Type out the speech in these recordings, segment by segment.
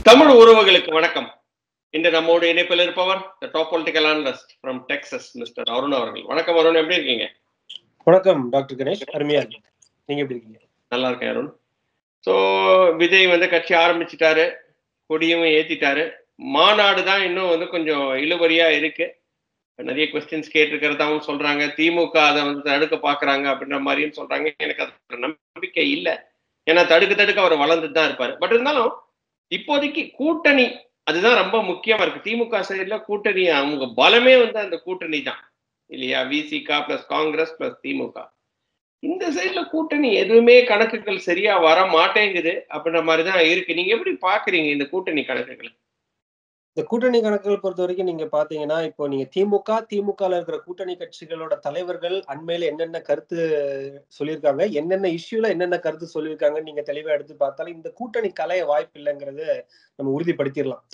தமிழ் உறவுகளுக்கு வணக்கம். இன்று நம்மோடு இணைப்பில் இருப்பவர் top political analyst from Texas mister Arun அவர்கள். வணக்கம் அருண், எப்படி இருக்கீங்க? வணக்கம் டாக்டர் கணேஷ், அருமையா இருக்கீங்க. நீங்க எப்படி இருக்கீங்க? நல்லா இருக்கேன் அருண். ஸோ விஜய் கட்சி ஆரம்பிச்சிட்டாரு, கொடியும் ஏத்திட்டாரு. மாநாடு தான் இன்னும் கொஞ்சம் இழுபறியா இருக்கு. நிறைய கொஸ்டின்ஸ் கேட்டிருக்கிறதாவும் சொல்றாங்க. திமுக அதை தடுக்க பாக்குறாங்க அப்படின்ற மாதிரியும் சொல்றாங்க. எனக்கு அது நம்பிக்கை இல்லை. ஏன்னா தடுக்க அவர் வளர்ந்துட்டு தான் இருப்பாரு. பட் இருந்தாலும் இப்போதைக்கு கூட்டணி அதுதான் ரொம்ப முக்கியமா இருக்கு. திமுக சைடுல கூட்டணி, அவங்க பலமே அந்த கூட்டணி தான் இல்லையா? விசிக பிளஸ் காங்கிரஸ் பிளஸ் திமுக. இந்த சைடுல கூட்டணி எதுவுமே கணக்குகள் சரியா வர மாட்டேங்குது அப்படின்ற மாதிரிதான் இருக்கு. நீங்க எப்படி பாக்குறீங்க இந்த கூட்டணி கணக்குகளை? இந்த கூட்டணி கணக்குகள் பொறுத்த வரைக்கும் நீங்க பாத்தீங்கன்னா, இப்போ நீங்க திமுகல இருக்கிற கூட்டணி கட்சிகளோட தலைவர்கள் அண்மையில என்னென்ன கருத்து சொல்லியிருக்காங்க, என்னென்ன இஷ்யூல என்னென்ன கருத்து சொல்லியிருக்காங்க, நீங்க தெளிவா எடுத்து பார்த்தாலும் இந்த கூட்டணி கலைய வாய்ப்பு இல்லைங்கிறது நம்ம உறுதிப்படுத்திடலாம்.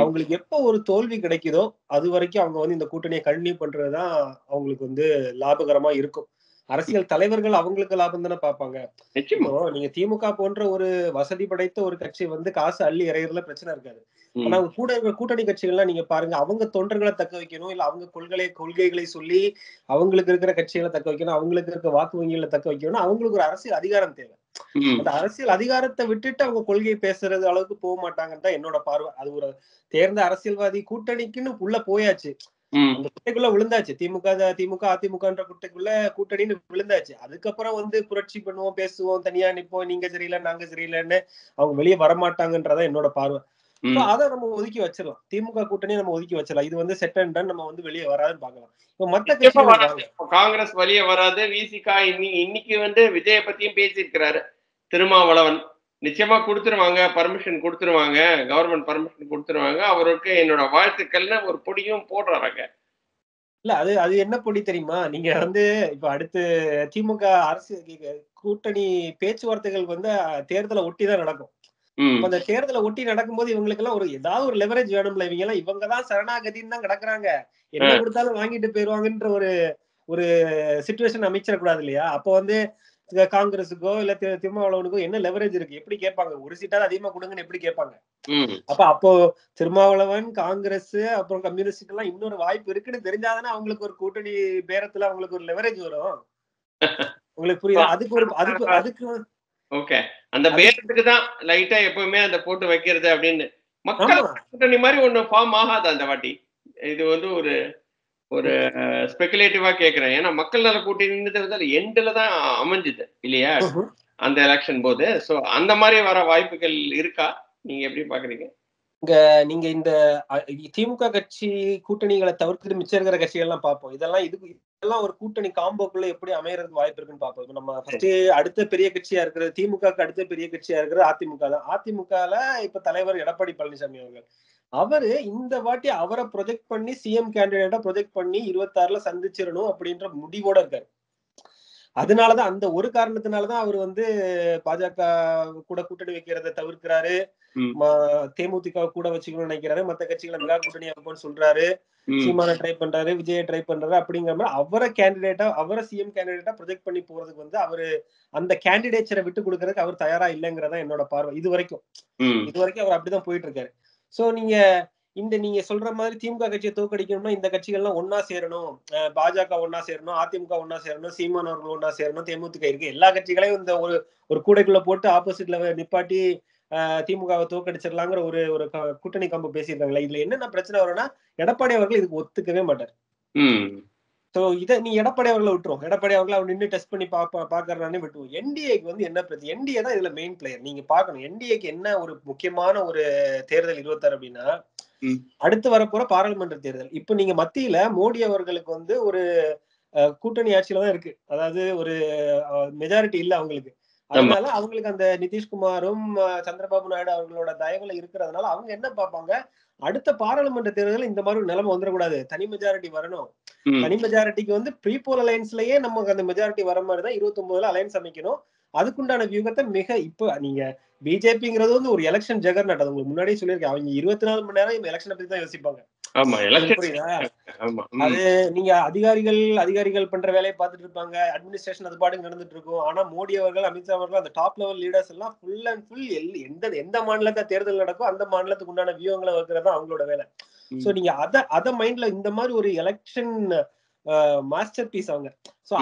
அவங்களுக்கு எப்ப ஒரு தோல்வி கிடைக்குதோ அது வரைக்கும் அவங்க இந்த கூட்டணியை கண்டினியூ பண்றதுதான் அவங்களுக்கு லாபகரமா இருக்கும். அரசியல் தலைவர்கள் அவங்களுக்கு லாபம் தானே பார்ப்பாங்க. நீங்க திமுக போன்ற ஒரு வசதி படைத்த ஒரு கட்சி காசு அள்ளி இறையிறதுல பிரச்சனை இருக்காது. ஆனா கூட இருக்கிற கூட்டணி கட்சிகள்லாம் நீங்க பாருங்க, அவங்க தொண்டர்களை தக்க வைக்கணும், இல்ல அவங்க கொள்கைகளை சொல்லி அவங்களுக்கு இருக்கிற கட்சிகளை தக்க வைக்கணும், அவங்களுக்கு இருக்க வாக்கு வங்கிகளை தக்க வைக்கணும், அவங்களுக்கு ஒரு அரசியல் அதிகாரம் தேவை. அந்த அரசியல் அதிகாரத்தை விட்டுட்டு அவங்க கொள்கையை பேசுறது அளவுக்கு போக மாட்டாங்கன்னு தான் என்னோட பார்வை. அது ஒரு தேர்ந்த அரசியல்வாதி கூட்டணிக்குன்னு உள்ள போயாச்சு, அந்த குட்டைக்குள்ள விழுந்தாச்சு. திமுக அதிமுகன்ற குட்டைக்குள்ள கூட்டணின்னு விழுந்தாச்சு. அதுக்கப்புறம் புரட்சி பண்ணுவோம், பேசுவோம், தனியா நிப்போம், நீங்க சரியில்லை நாங்க சரியில்லைன்னு அவங்க வெளியே வரமாட்டாங்கன்றதான் என்னோட பார்வை. அதை நம்ம ஒதுக்கி வச்சிடலாம். திமுக கூட்டணி நம்ம ஒதுக்கி வச்சிடலாம். இது செட் அண்ட் டன், நம்ம வெளியே வராதுன்னு பாக்கலாம். இப்ப மத்த கட்சிகள் காங்கிரஸ் வெளியே வராது. விசிக இன்னைக்கு விஜய பத்தியும் பேசியிருக்கிறாரு திருமாவளவன். நிச்சயமா கொடுத்துருவாங்க, பர்மிஷன் கொடுத்துருவாங்க, கவர்மெண்ட் பர்மிஷன் கொடுத்துருவாங்க, அவருக்கு என்னோட வாழ்த்துக்கள்னு ஒரு பொடியும் போடுறாங்க. இல்ல அது என்ன பொடி தெரியுமா? நீங்க இப்ப அடுத்து திமுக அரசு கூட்டணி பேச்சுவார்த்தைகள் தேர்தலை ஒட்டிதான் நடக்கும். அந்த தேர்தலை ஒட்டி நடக்கும்போது இவங்களுக்கு எல்லாம் ஏதாவது ஒரு லெவரேஜ் வேணும்ல. இவங்கதான் சரணாகதின்னு தான் கிடக்குறாங்க, என்ன கொடுத்தாலும் வாங்கிட்டு போயிருவாங்கன்ற ஒரு சிச்சுவேஷன் அமைச்சிடக்கூடாது இல்லையா? அப்போ காங்கிரஸுக்கோ இல்ல திருமாவளவனுக்கோ என்ன லெவரேஜ் இருக்கு? எப்படி கேட்பாங்க? ஒரு சீட்டாவது அதிகமா கொடுங்கன்னு எப்படி கேட்பாங்க? அப்போ திருமாவளவன், காங்கிரஸ், அப்புறம் கம்யூனிஸ்ட் எல்லாம் இன்னொரு வாய்ப்பு இருக்குன்னு தெரிஞ்சாதானே அவங்களுக்கு ஒரு கூட்டணி பேரத்துல அவங்களுக்கு ஒரு லெவரேஜ் வரும். உங்களுக்கு புரியுதா? அதுக்கு ஓகே, அந்த பேரத்துக்கு தான் லைட்டா எப்பவுமே அந்த போட்டு வைக்கிறது அப்படின்னு. மக்கள் கூட்டணி மாதிரி ஒண்ணு ஃபார்ம் ஆகாது அந்த வாட்டி. இது ஒரு ஒரு ஸ்பெகுலேட்டிவா கேக்குறேன். ஏன்னா மக்கள் நல கூட்டணி எண்ட்ல தான் அமைஞ்சுது இல்லையா அந்த எலெக்ஷன் போது. சோ அந்த மாதிரி வர வாய்ப்புகள் இருக்கா? நீங்க எப்படி பாக்குறீங்க? நீங்க இந்த திமுக கட்சி கூட்டணிகளை தவிர்த்து மிச்சம் இருக்கிற கட்சிகள் எல்லாம் பார்ப்போம். இதெல்லாம் ஒரு கூட்டணி காம்போக்குள்ள எப்படி அமையறதுக்கு வாய்ப்பு இருக்குன்னு பார்ப்போம். நம்ம ஃபர்ஸ்ட் அடுத்த பெரிய கட்சியா இருக்கிறது திமுகக்கு அடுத்த பெரிய கட்சியா இருக்கிறது அதிமுக தான். அதிமுகல இப்ப தலைவர் எடப்பாடி பழனிசாமி அவரு இந்த வாட்டி அவரை ப்ரொஜெக்ட் பண்ணி சிஎம் கேண்டிடேட்டா ப்ரொஜெக்ட் பண்ணி 26ல சந்திச்சிடணும் அப்படின்ற முடிவோட இருக்காரு. அதனாலதான், அந்த ஒரு காரணத்தினாலதான் அவர் பாஜக கூட கூட்டணி வைக்கிறத தவிர்க்கிறாரு, தேமுதிக கூட வச்சுக்கணும்னு நினைக்கிறாரு, மத்த கட்சிகளை மெகா கூட்டணி அமைப்போம்னு சொல்றாரு, சீமான ட்ரை பண்றாரு, விஜய ட்ரை பண்றாரு. அப்படிங்கிற மாதிரி அவரை சிஎம் கேண்டிடேட்டா ப்ரொஜெக்ட் பண்ணி போறதுக்கு அவரு அந்த கேண்டிடேச்சரை விட்டு கொடுக்கறதுக்கு அவர் தயாரா இல்லைங்கிறதா என்னோட பார்வை. இது வரைக்கும் அவர் அப்படிதான் போயிட்டு இருக்காரு. சோ நீங்க சொல்ற மாதிரி திமுக கட்சியை தோக்கடிக்கணும்னா இந்த கட்சிகள்லாம் ஒன்னா சேரணும், பாஜக ஒன்னா சேரணும், அதிமுக ஒன்னா சேரணும், சீமான் அவர்கள் ஒன்னா சேரணும், தேமுதிக இருக்கு, எல்லா கட்சிகளையும் இந்த ஒரு கூடைக்குள்ள போட்டு ஆப்போசிட்ல நிப்பாட்டி திமுகவை தோக்கடிச்சிடலாங்கிற ஒரு கூட்டணி கம்பு பேசியிருக்காங்களா? இதுல என்னென்ன பிரச்சனை வரும்னா, எடப்பாடி அவர்கள் இதுக்கு ஒத்துக்கவே மாட்டார். சோ நீ எடப்பாடி அவர்களை விட்டுரும். எடப்பாடி அவர்களை அவர் நின்று டெஸ்ட் பண்ணி பாக்குறானே விட்டுருவோம். என்டிஏக்கு என்ன பிரச்சனை? என்டிஏ தான் இதுல மெயின் பிளேயர். நீங்க பாக்கணும், என்டிஏக்கு என்ன ஒரு முக்கியமான ஒரு தேர்தல் 26 அப்படின்னா, அடுத்து வரப்போற பாராளுமன்ற தேர்தல். இப்ப நீங்க மத்தியில மோடி அவர்களுக்கு ஒரு கூட்டணி ஆட்சியில தான் இருக்கு. அதாவது ஒரு மெஜாரிட்டி இல்ல அவங்களுக்கு. அதனால அவங்களுக்கு அந்த நிதிஷ்குமாரும் சந்திரபாபு நாயுடு அவர்களோட தயவுல இருக்கிறதுனால அவங்க என்ன பார்ப்பாங்க, அடுத்த பாராளுமன்ற தேர்தல் இந்த மாதிரி நிலைமை வந்துடக்கூடாது, தனி மெஜாரிட்டி வரணும். தனி மெஜாரிட்டிக்கு ப்ரீபோல் அலைன்ஸ்லயே நமக்கு அந்த மெஜாரிட்டி வர மாதிரிதான் 29ல அலைன்ஸ் அமைக்கணும். அதுக்குண்டான வியூகத்தை இப்ப நீங்க பிஜேபிங்கிறது ஒரு எலெக்ஷன் ஜெகர்நாட். அது உங்களுக்கு முன்னாடியே சொல்லியிருக்கேன். அவங்க 24 மணி நேரம் எலெக்ஷனை பத்தி தான் யோசிப்பாங்க. ஆமா எலெக்ஷன் புரியுதா? ஆமா அது நீங்க அதிகாரிகள் பண்ற வேலையை பார்த்துட்டு இருப்பாங்க, அட்மினிஸ்ட்ரேஷன் அது பாட்டுக்கு நடந்துட்டு இருக்கும். ஆனா மோடி அவர்கள், அமித்ஷா அவர்கள், அந்த டாப் லெவல் லீடர்ஸ் எல்லாம் ஃபுல் அண்ட் ஃபுல் எந்த மாநிலத்துல தேர்தல் நடக்கோ அந்த மாநிலத்துக்கு உண்டான வியூகங்களை வைக்கிறது தான் அவங்களோட வேலை. சோ நீங்க அத மைண்ட்ல இந்த மாதிரி ஒரு எலெக்ஷன் மாஸ்டர் பீஸ் அவங்க. சோ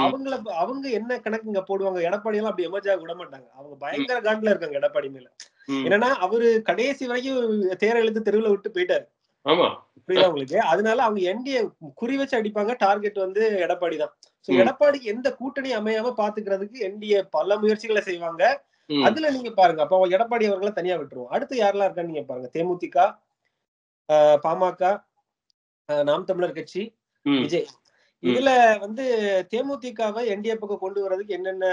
அவங்க என்ன கணக்குங்க போடுவாங்க? எடப்பாடி எல்லாம் அப்படி எமர்ஜ் ஆக விட மாட்டாங்க. அவங்க பயங்கர காண்டில் இருக்காங்க எடப்பாடி மேல. என்னன்னா அவரு கடைசி வரைக்கும் தேர இழுத்து தெருவுல விட்டு போயிட்டாரு. ஆமா புரியுதா உங்களுக்கு? அதனால அவங்க என்டிஏ குறி வச்சு அடிப்பாங்க. டார்கெட் வந்து எடப்பாடி தான். சோ எடப்பாடிக்கு எந்த கூட்டணி அமையாம பாத்துக்கிறதுக்கு என்டிஏ பல முயற்சிகளை செய்வாங்க. அதுல நீங்க பாருங்க. அப்ப எடப்பாடி அவர்களை தனியா விட்டுருவோம். அடுத்து யாரெல்லாம் இருக்கான்னு நீங்க பாருங்க. தேமுதிக, பாமக, நாம் தமிழர் கட்சி, விஜய். இதுல வந்து தேமுதிகவை என்டிஏ பக்கம் கொண்டு வர்றதுக்கு என்னென்ன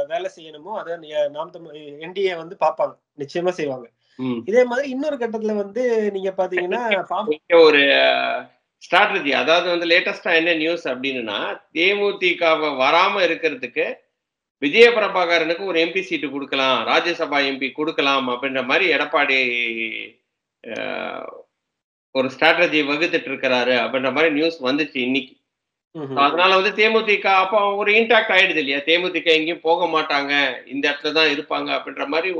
வேலை செய்யணுமோ அதை நாம் தமிழ் என்டிஏ வந்து பாப்பாங்க, நிச்சயமா செய்வாங்க. இதே மாதிரி இன்னொரு கட்டத்துல வந்து நீங்க பாத்தீங்கன்னா ஒரு ஸ்ட்ராட்டஜி, அதாவது வந்து லேட்டஸ்டா என்ன நியூஸ் அப்படின்னா, தேமுதிகவை வராம இருக்கிறதுக்கு விஜய பிரபாகரனுக்கு ஒரு எம்பி சீட்டு கொடுக்கலாம், ராஜ்யசபா எம்பி கொடுக்கலாம் அப்படின்ற மாதிரி எடப்பாடி ஒரு ஸ்ட்ராட்டஜி வகுத்துட்டு இருக்கிறாரு அப்படின்ற மாதிரி நியூஸ் வந்துச்சு இன்னைக்கு. அதனால வந்து தேமுதிக அப்போ ஒரு இன்டாக்ட் ஆயிடுது இல்லையா, தேமுதிக எங்கேயும் போக மாட்டாங்க, இந்த இடத்துல தான் இருப்பாங்க அப்படின்ற மாதிரி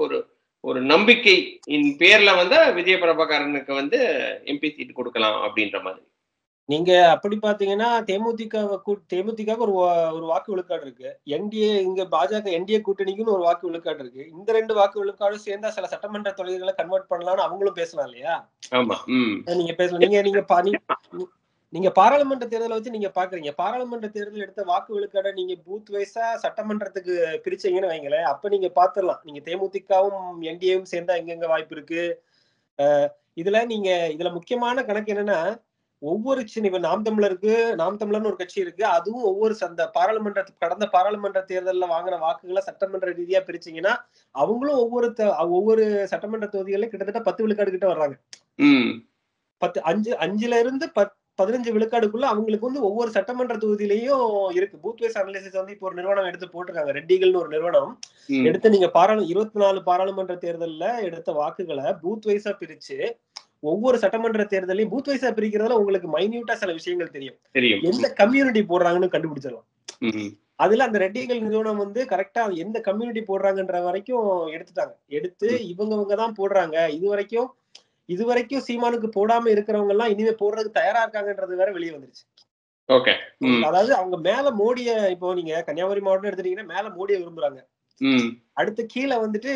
ஒரு நம்பிக்கை பேர்ல வந்து விஜய பிரபாகரனுக்கு வந்து எம்பி சீட் கொடுக்கலாம் அப்படின்ற மாதிரி. நீங்க அப்படி பாத்தீங்கன்னா தேமுதிக ஒரு வாக்கு விழுக்காடு இருக்கு. என்டிஏ இங்க பாஜக என்டிஏ கூட்டணிக்குன்னு ஒரு வாக்கு விழுக்காடு இருக்கு. இந்த 2 வாக்கு விழுக்காடும் சேர்ந்தா சில சட்டமன்ற தொகுதிகளை கன்வெர்ட் பண்ணலாம்னு அவங்களும் பேசலாம் இல்லையா? ஆமா நீங்க பேசலாம். நீங்க பாராளுமன்ற தேர்தலை வச்சு நீங்க பாக்குறீங்க. பாராளுமன்ற தேர்தல் எடுத்த வாக்கு விழுக்காட நீங்க பூத் வைஸா சட்டமன்றத்துக்கு பிரிச்சீங்கன்னு வைங்களேன், அப்ப நீங்க பாத்துடலாம் நீங்க தேமுதிகவும் என்டிஏவும் சேர்ந்தா எங்கெங்க வாய்ப்பு இருக்கு. இதுல முக்கியமான கணக்கு என்னன்னா, ஒவ்வொரு நாம் தமிழர்னு ஒரு கட்சி இருக்கு. அதுவும் ஒவ்வொரு கடந்த பாராளுமன்ற தேர்தல்ல வாங்கின வாக்குகளை சட்டமன்ற ரீதியா பிரிச்சீங்கன்னா அவங்களும் ஒவ்வொரு சட்டமன்ற தொகுதிகளில் கிட்டத்தட்ட 10 விழுக்காடு கிட்ட வர்றாங்க. 5ல இருந்து 15 விழுக்காடுக்குள்ள அவங்களுக்கு வந்து ஒவ்வொரு சட்டமன்ற தொகுதியிலையும் இருக்கு. பூத் வைஸ் அனலிசிஸ் வந்து இப்போ ஒரு நிறுவனம் எடுத்து போட்டிருக்காங்க, ரெட்டிகள்னு ஒரு நிறுவனம் எடுத்து நீங்க 24 பாராளுமன்ற தேர்தல்ல எடுத்த வாக்குகளை பூத் வைஸா பிரிச்சு ஒவ்வொரு சட்டமன்ற தேர்தலையும் பூத் வைஸா பிரிக்கிறதுல உங்களுக்கு மைன்யூட்டா சில விஷயங்கள் தெரியும். எந்த கம்யூனிட்டி போடுறாங்கன்னு கண்டுபிடிச்சிடலாம். அதுல அந்த ரெட்டிகள் நிறுவனம் வந்து கரெக்டா எந்த கம்யூனிட்டி போடுறாங்கன்ற வரைக்கும் எடுத்து இவங்கதான் போடுறாங்க. இது வரைக்கும் சீமானுக்கு போடாம இருக்கிறவங்க எல்லாம் இனிமே போடுறதுக்கு தயாரா இருக்காங்கன்றது வேற வெளியே வந்துருச்சு. அதாவது அவங்க மேல மோடிய, இப்போ நீங்க கன்னியாகுமரி மாவட்டம் எடுத்துட்டீங்கன்னா மேல மோடியை விரும்புறாங்க. அடுத்து கீழே வந்துட்டு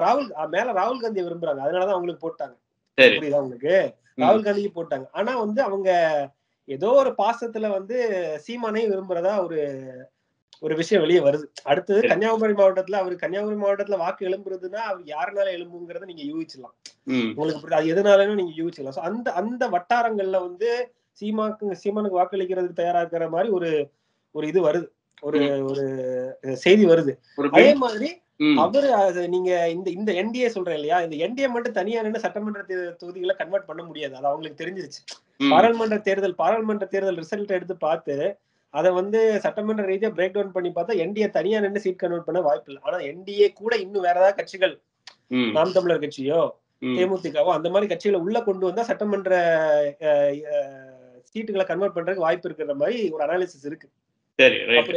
ராகுல் காந்தியை விரும்புறாங்க. அதனாலதான் அவங்களுக்கு போட்டாங்க. புரியுதா உங்களுக்கு? ராகுல் காந்திக்கு போட்டாங்க. ஆனா வந்து அவங்க ஏதோ ஒரு பாசத்துல வந்து சீமானையும் விரும்புறதா ஒரு விஷயம் வெளியே வருது. அடுத்தது கன்னியாகுமரி மாவட்டத்துல வாக்கு எழும்புறதுன்னா அவர் யாருனால எழும்புங்கிறத நீங்க யூகிச்சிடலாம். உங்களுக்கு அது எதனாலும் நீங்க யூகிச்சிடலாம். அந்த வட்டாரங்கள்ல வந்து சீமானுக்கு வாக்களிக்கிறதுக்கு தயாரா இருக்கிற மாதிரி ஒரு இது வருது, ஒரு செய்தி வருது. அதே மாதிரி நீங்க இந்த என்டிஏ சொல்றேன் இல்லையா, இந்த என்டிஏ மட்டும் தனியா நின்று சட்டமன்ற தொகுதிகளை கன்வெர்ட் பண்ண முடியாது. அது அவங்களுக்கு தெரிஞ்சிருச்சு. பாராளுமன்ற தேர்தல் ரிசல்ட் எடுத்து பார்த்து அதை வந்து சட்டமன்ற ரீதியா பிரேக் டவுன் பண்ணி பார்த்தா என்டிஏ தனியா நின்று சீட் கன்வெர்ட் பண்ண வாய்ப்பு இல்லை. ஆனா என்டிஏ கூட இன்னும் வேற ஏதாவது கட்சிகள், நாம் தமிழர் கட்சியோ தேமுதிகவோ அந்த மாதிரி கட்சிகளை உள்ள கொண்டு வந்தா சட்டமன்ற சீட்டுகளை கன்வெர்ட் பண்றதுக்கு வாய்ப்பு இருக்கிற மாதிரி ஒரு அனாலிசிஸ் இருக்கு.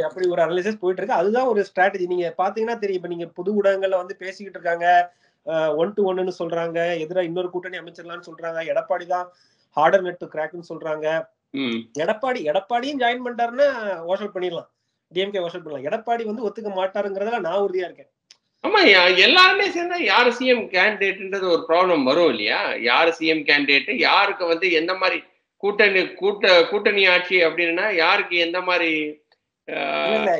அப்படி ஒரு அனாலிசிஸ் போயிட்டு இருக்கு. அதுதான் ஒரு ஸ்ட்ராட்டஜி. நீங்க பாத்தீங்கன்னா தெரியும். இப்ப நீங்க பொது ஊடகங்கள்ல வந்து பேசிக்கிட்டு இருக்காங்க, 1-to-1 சொல்றாங்க, எதிராக இன்னொரு கூட்டணி அமைச்சிடலாம்னு சொல்றாங்க, எடப்பாடி தான் ஹார்டர் நட் டு கிராக்னு சொல்றாங்க. எடப்பாடியும் ஜாயின் பண்ணிட்டாருன்னா வாஷ் அவுட் பண்ணிடலாம், டிஎம்கே வாஷ் அவுட் பண்ணலாம். எடப்பாடி வந்து ஒத்துக்க மாட்டாருங்கிறதுல நான் உறுதியா இருக்கேன். ஆமா, எல்லாருமே சேர்ந்தா யாரு சிஎம் கேண்டிடேட்ன்றது ஒரு ப்ராப்ளம் வரும் இல்லையா? யாரு சிஎம் கேண்டிடேட், யாருக்கு வந்து எந்த மாதிரி கூட்டணி ஆட்சி அப்படின்னா யாருக்கு எந்த மாதிரி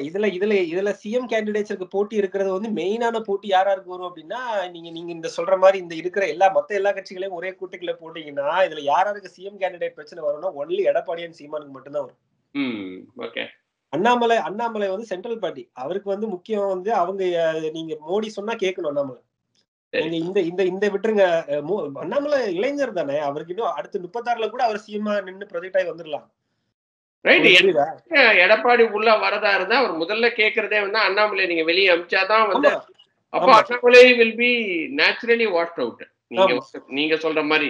இதுல சிஎம் கேண்டிடேட்ஸ்க்கு போட்டி இருக்கிறது வந்து மெயினான போட்டி யாராருக்கு வரும் அப்படின்னா, நீங்க இந்த சொல்ற மாதிரி இந்த இருக்கிற மத்த எல்லா கட்சிகளையும் ஒரே கூட்டணியில போட்டீங்கன்னா இதுல யாராருக்கு சிஎம் கேண்டிடேட் பிரச்சனை வரும்னா ஒன்லி எடப்பாடி அண்ட் சீமானுக்கு மட்டும்தான் வரும். அண்ணாமலை வந்து சென்ட்ரல் பார்ட்டி, அவருக்கு வந்து முக்கியம் வந்து அவங்க நீங்க மோடி சொன்னா கேட்கணும். அண்ணாமலை நீங்க இந்த விட்டுருங்க. அண்ணாமலை இளைஞர் தானே, அவருக்கு இன்னும் அடுத்து 36ல கூட அவர் சிஎம் நின்று ப்ரொஜெக்ட் ஆகி வந்துடலாம். எடப்பாடி உள்ள வரதா இருந்தா அவர் முதல்ல கேக்குறதே வந்து அண்ணாமலை நீங்க வெளியே அமிச்சாதான் வந்து அப்ப Annamalai will be naturally washed out. நீங்க சொல்ற மாதிரி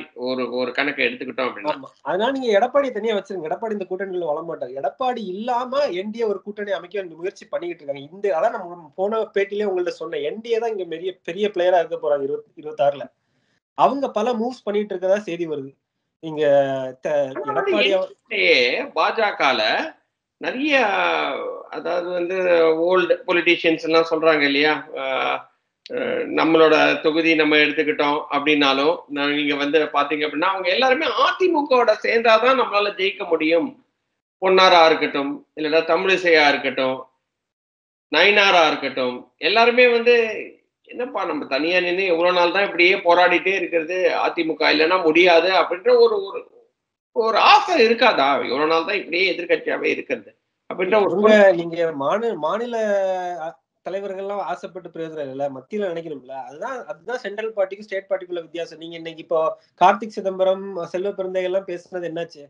ஒரு கணக்கை எடுத்துக்கிட்டோம் அப்படின்னா. அதனால நீங்க எடப்பாடி தனியா வச்சிருங்க. எடப்பாடி இந்த கூட்டணியில வளர மாட்டார். எடப்பாடி இல்லாம என்டிஏ ஒரு கூட்டணி அமைக்க முயற்சி பண்ணிக்கிட்டு இருக்காங்க. அதான் நம்ம போன பேட்டிலே உங்கள்ட்ட சொன்னேன். என்டிஏ தான் இங்க பெரிய பிளேயரா இருக்க போறாங்க 26ல. அவங்க பல மூவ்ஸ் பண்ணிட்டு இருக்கதா செய்தி வருது. நீங்க எடப்பாடி பாஜகல நிறைய, அதாவது வந்து ஓல்டு பொலிட்டீஷியன்ஸ் எல்லாம் சொல்றாங்க இல்லையா, நம்மளோட தொகுதி நம்ம எடுத்துக்கிட்டோம் அப்படின்னாலும் நீங்க வந்து பாத்தீங்க அப்படின்னா அவங்க எல்லாருமே அதிமுகவோட சேர்ந்தாதான் நம்மளால ஜெயிக்க முடியும். பொன்னாரா இருக்கட்டும், இல்லைன்னா தமிழிசையா இருக்கட்டும், நயினாரா இருக்கட்டும், எல்லாருமே வந்து என்னப்பா நம்ம தனியா நின்று எவ்வளவு நாள் தான் இப்படியே போராடிட்டே இருக்கிறது, அதிமுக இல்லைன்னா முடியாது அப்படின்ற ஒரு ஒரு ஆசை இருக்காதா? எவ்வளவு நாள் தான் இப்படியே எதிர்கட்சியாவே இருக்கிறது அப்படின்ற ஒரு நீங்க மாநில தலைவர்கள்லாம் ஆசைப்பட்டு பிரயோஜனம் இல்ல, மத்தியில நினைக்கணும்ல. அதுதான் சென்ட்ரல் பார்ட்டிக்கும் ஸ்டேட் பார்ட்டிக்குள்ள வித்தியாசம். நீங்க இன்னைக்கு இப்போ கார்த்திக் சிதம்பரம், செல்வ பிறந்தகை எல்லாம் பேசுனது என்னாச்சு?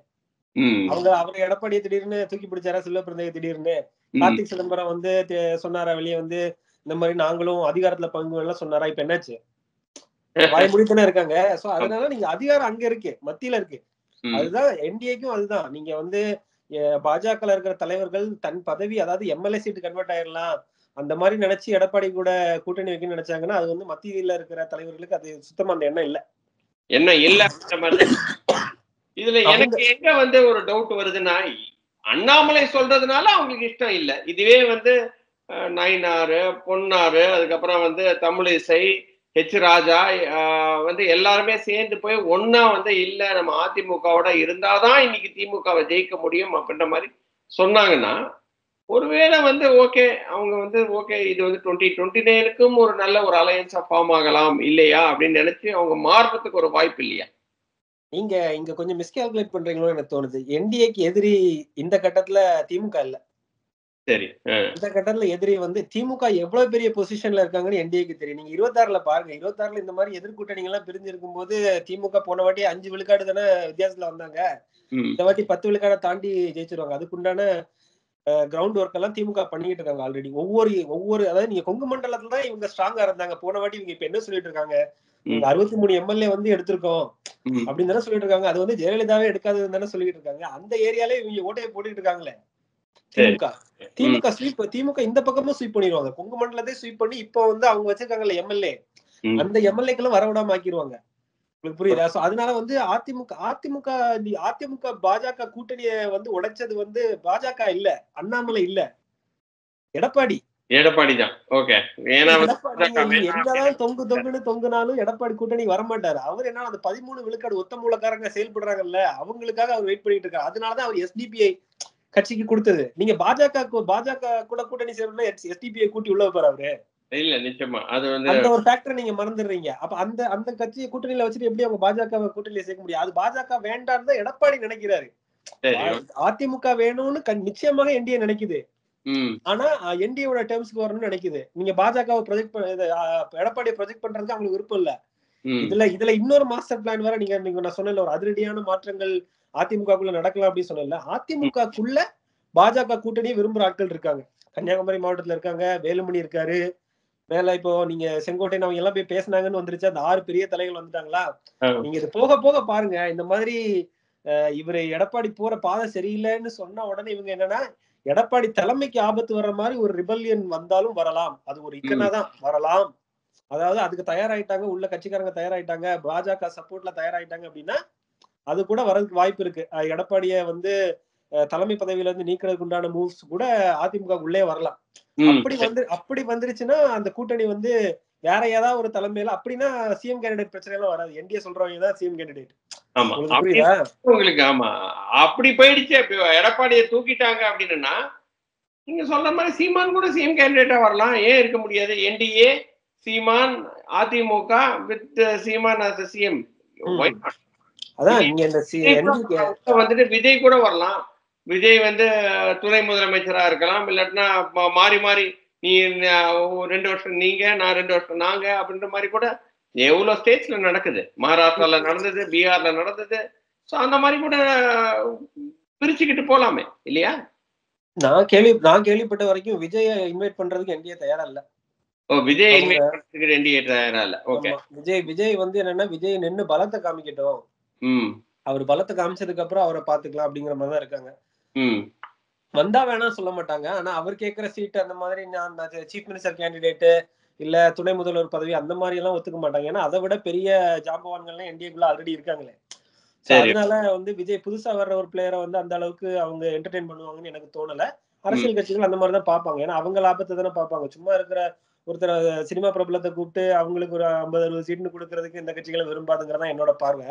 அவங்க எடப்பாடியை திடீர்னு தூக்கி பிடிச்சாரா? செல்வ பிறந்தகை திடீர்னு கார்த்திக் சிதம்பரம் வந்து சொன்னாரா வெளியே வந்து இந்த மாதிரி நாங்களும் அதிகாரத்துல பங்கு எல்லாம் சொன்னாரா? இப்ப என்னாச்சு? வாய் முடித்தானே இருக்காங்க. சோ அதனால நீங்க அதிகாரம் அங்க இருக்கு, மத்தியில இருக்கு. அதுதான் என்டிஏக்கும் அதுதான். நீங்க வந்து பாஜக இருக்கிற தலைவர்கள் தன் பதவி, அதாவது எம்எல்ஏ சீட்டு கன்வெர்ட் ஆயிடலாம் அந்த மாதிரி நினைச்சு எடப்பாடி கூட கூட்டணி வைக்கணும்னு நினைச்சாங்கன்னா அது வந்து மத்தியில இருக்கிற தலைவர்களுக்கு அது சுத்தமா அந்த எண்ணம் இல்ல. இதுல எனக்கு எங்க வந்து ஒரு டவுட் வருதுன்னா, அண்ணாமலை சொல்றதுனால அவங்களுக்கு இஷ்டம் இல்ல. இதுவே வந்து நயினாரு, பொன்னாரு, அதுக்கப்புறம் வந்து தமிழிசை, ஹெச் ராஜா வந்து எல்லாருமே சேர்ந்து போய் ஒன்னா வந்து இல்ல நம்ம அதிமுகவோட இருந்தாதான் இன்னைக்கு திமுகவை ஜெயிக்க முடியும் அப்படின்ற மாதிரி சொன்னாங்கன்னா, ஒருவேளை வந்து ஓகே அவங்க வந்து ஓகே இது வந்து 2029க்கும் ஒரு நல்ல ஒரு அலையன்ஸா ஃபார்ம் ஆகலாம் இல்லையா அப்படின்னு நினைச்சு அவங்க மாறுறதுக்கு ஒரு வாய்ப்பு இல்லையா? நீங்க இங்க கொஞ்சம் மிஸ்கால்குலேட் பண்றீங்களோ எனக்கு தோணுது. என்டிஏக்கு எதிரி இந்த கட்டத்துல திமுக இல்ல. சரி, இந்த கட்டத்துல எதிரி வந்து திமுக எவ்வளவு பெரிய பொசிஷன்ல இருக்காங்கன்னு என்டிஏக்கு தெரியும். நீங்க 26ல பாருங்க. 26ல இந்த மாதிரி எதிர்கூட்டணிகள் எல்லாம் பிரிஞ்சு இருக்கும் போது திமுக போன வாட்டி 5 விழுக்காடு தானே வித்தியாசத்துல வந்தாங்க. இந்த வாட்டி 10 விழுக்காட தாண்டி ஜெயிச்சிருவாங்க. அதுக்குண்டான கிரவுண்ட் ஒர்க் எல்லாம் திமுக பண்ணிட்டு இருக்காங்க ஆல்ரெடி. ஒவ்வொரு அதாவது நீங்க கொங்கு மண்டலத்துல தான் இவங்க ஸ்ட்ராங்கா இருந்தாங்க. போன வாட்டி இவங்க இப்ப என்ன சொல்லிட்டு இருக்காங்க, 63 எம்எல்ஏ வந்து எடுத்திருக்கோம் அப்படின்னு தானே சொல்லிட்டு இருக்காங்க. அது வந்து ஜெயலலிதாவே எடுக்காதுன்னு தானே சொல்லிட்டு இருக்காங்க. அந்த ஏரியாலே இவங்க ஓட்டையை போட்டுட்டு இருக்காங்களே திமுக இந்த பக்கமும் ஸ்வீப் பண்ணிடுவாங்க. கொங்கு மண்டலத்தை ஸ்வீப் பண்ணி இப்ப வந்து அவங்க வச்சிருக்காங்கல்ல எம்எல்ஏ, அந்த எம்எல்ஏக்களும் வரவிடாம ஆக்கிடுவாங்க. உங்களுக்கு புரியுதா? அதனால வந்து அதிமுக பாஜக கூட்டணிய வந்து உடைச்சது வந்து பாஜக இல்ல, அண்ணாமலை இல்ல, எடப்பாடி தான். ஓகே, என்னதான் தொங்குனாலும் எடப்பாடி கூட்டணி வரமாட்டாரு. அவர் என்ன அந்த 13 விழுக்காடு ஒத்த மூலக்காரங்க செயல்படுறாங்கல்ல, அவங்களுக்காக அவர் வெயிட் பண்ணிட்டு இருக்காரு. அதனாலதான் அவர் எஸ்டிபிஐ கட்சிக்கு கொடுத்தது. நீங்க பாஜக கூட கூட்டணி சேரணும்னா எஸ்டிபிஐ கூட்டி உள்ள வைப்பாரு அவரு இல்ல. நிச்சயமா அது வந்து அந்த ஒரு ஃபேக்டர் நீங்க மறந்துடுறீங்க. அப்ப அந்த கட்சியை கூட்டணியில வச்சுட்டு எப்படி அவங்க பாஜக கூட்டணியில சேர்க்க முடியும்? அது பாஜக வேண்டான்னு தான் எடப்பாடி நினைக்கிறாரு. அதிமுக வேணும்னு நிச்சயமாக என்டிஏ நினைக்குது. ஆனா என்டிஏவோட டேர்ம்ஸ்க்கு வரணும்னு நினைக்குது. நீங்க பாஜகவை எடப்பாடியை ப்ரொஜெக்ட் பண்றதுக்கு அவங்களுக்கு விருப்பம் இல்ல. இதுல இன்னொரு மாஸ்டர் பிளான் வேற நீங்க நான் சொன்ன ஒரு அதிரடியான மாற்றங்கள் அதிமுகக்குள்ள நடக்கலாம் அப்படின்னு சொன்னல. அதிமுகக்குள்ள பாஜக கூட்டணியை விரும்புற ஆட்கள் இருக்காங்க. கன்னியாகுமரி மாவட்டத்துல இருக்காங்க, வேலுமணி இருக்காரு, மேல இப்போ நீங்க செங்கோட்டையன் அவங்க எல்லாம் போய் பேசினாங்கன்னு வந்துருச்சு. அந்த 6 பெரிய தலைகள் வந்துட்டாங்களா? நீங்க இது போக போக பாருங்க. இந்த மாதிரி இவரு எடப்பாடி போற பாதை சரியில்லைன்னு சொன்ன உடனே இவங்க என்னன்னா எடப்பாடி தலைமைக்கு ஆபத்து வர்ற மாதிரி ஒரு ரிபல்லியன் வந்தாலும் வரலாம். அது ஒரு இக்கனாதான் வரலாம். அதாவது அதுக்கு தயாராயிட்டாங்க, உள்ள கட்சிக்காரங்க தயாராயிட்டாங்க, பாஜக சப்போர்ட்ல தயாராயிட்டாங்க அப்படின்னா அது கூட வரதுக்கு வாய்ப்பு இருக்கு. எடப்பாடிய வந்து தலைமை பதவியில இருந்து நீக்கிறதுக்கு உண்டான மூவ்ஸ் கூட அதிமுக உள்ளே வரலாம். அப்படி வந்துருச்சுன்னா அந்த கூட்டணி வந்து வேற ஏதாவது ஒரு தலைமையில, அப்படின்னா சிஎம் கேண்டிடேட் பிரச்சனை எல்லாம் வராது. என்டிஏ சொல்றவங்க தான் சிஎம் கேண்டிடேட். உங்களுக்கு ஆமா அப்படி போயிடுச்சு. எடப்பாடியை தூக்கிட்டாங்க அப்படின்னா நீங்க சொல்ற மாதிரி சீமான் கூட சிஎம் கேண்டிடேட்டா வரலாம். ஏன் இருக்க முடியாது? NDA, Seeman, AIADMK with Seeman as CM. அதான் நீங்க இந்த வந்துட்டு விஜய் கூட வரலாம். விஜய் வந்து துணை முதலமைச்சரா இருக்கலாம். இல்லாட்டினா மாறி மாறி நீ 2 வருஷம் நீங்க, நான் 2 வருஷம் நாங்க அப்படின்ற மாதிரி கூட எவ்வளவு ஸ்டேட்ஸ்ல நடக்குது. மகாராஷ்டிரால நடந்தது, பீகார்ல நடந்தது. சோ அந்த மாதிரி கூட பிரிச்சுக்கிட்டு போலாமே இல்லையா? நான் கேள்விப்பட்ட வரைக்கும் விஜய இன்வைட் பண்றதுக்கு என்டிஏ தயாரா இல்ல. விஜய் அவங்க இன்வைட் பண்றதுக்கு NDA தயாரால. ஓகே. ஆமா விஜய் வந்து என்னன்னா விஜய் நின்னு பலத்தை காமிக்கட்டும், ம். அவர் பலத்தை காமிச்சதுக்கு அப்புறம் அவரை பாத்துக்கலாம் அப்படிங்கிற மாதிரி தான் இருக்காங்க. ம். வந்தா வேணாம் சொல்ல மாட்டாங்க. ஆனா அவர் கேட்கிற சீட் அந்த மாதிரி நான் சீஃப் மினிஸ்டர் கேண்டிடேட் இல்ல துணை முதல்வர் பதவி அந்த மாதிரி எல்லாம் ஒத்துக்க மாட்டாங்க. ஏன்னா அதை விட பெரிய ஜாம்பவான்கள்லாம் என்டிஏக்குள்ள ஆல்ரெடி இருக்காங்களே. சோ சரி. அதனால வந்து விஜய் புதுசா வர்ற ஒரு பிளேயரை வந்து அந்த அளவுக்கு அவங்க என்டர்டெயின் பண்ணுவாங்கன்னு எனக்கு தோணல. ம். அரசியல் கட்சிகள் அந்த மாதிரி தான் பார்ப்பாங்க. ஏன்னா அவங்க லாபத்தை தானே பார்ப்பாங்க. சும்மா இருக்கிற ஒருத்தர் சினிமா பிரபலத்தை கூப்பிட்டு அவங்களுக்கு ஒரு 50-60 சீட்னு கொடுக்கறதுக்கு இந்த கட்சிகளை விரும்பாதுங்கிறதா என்னோட பார்வை.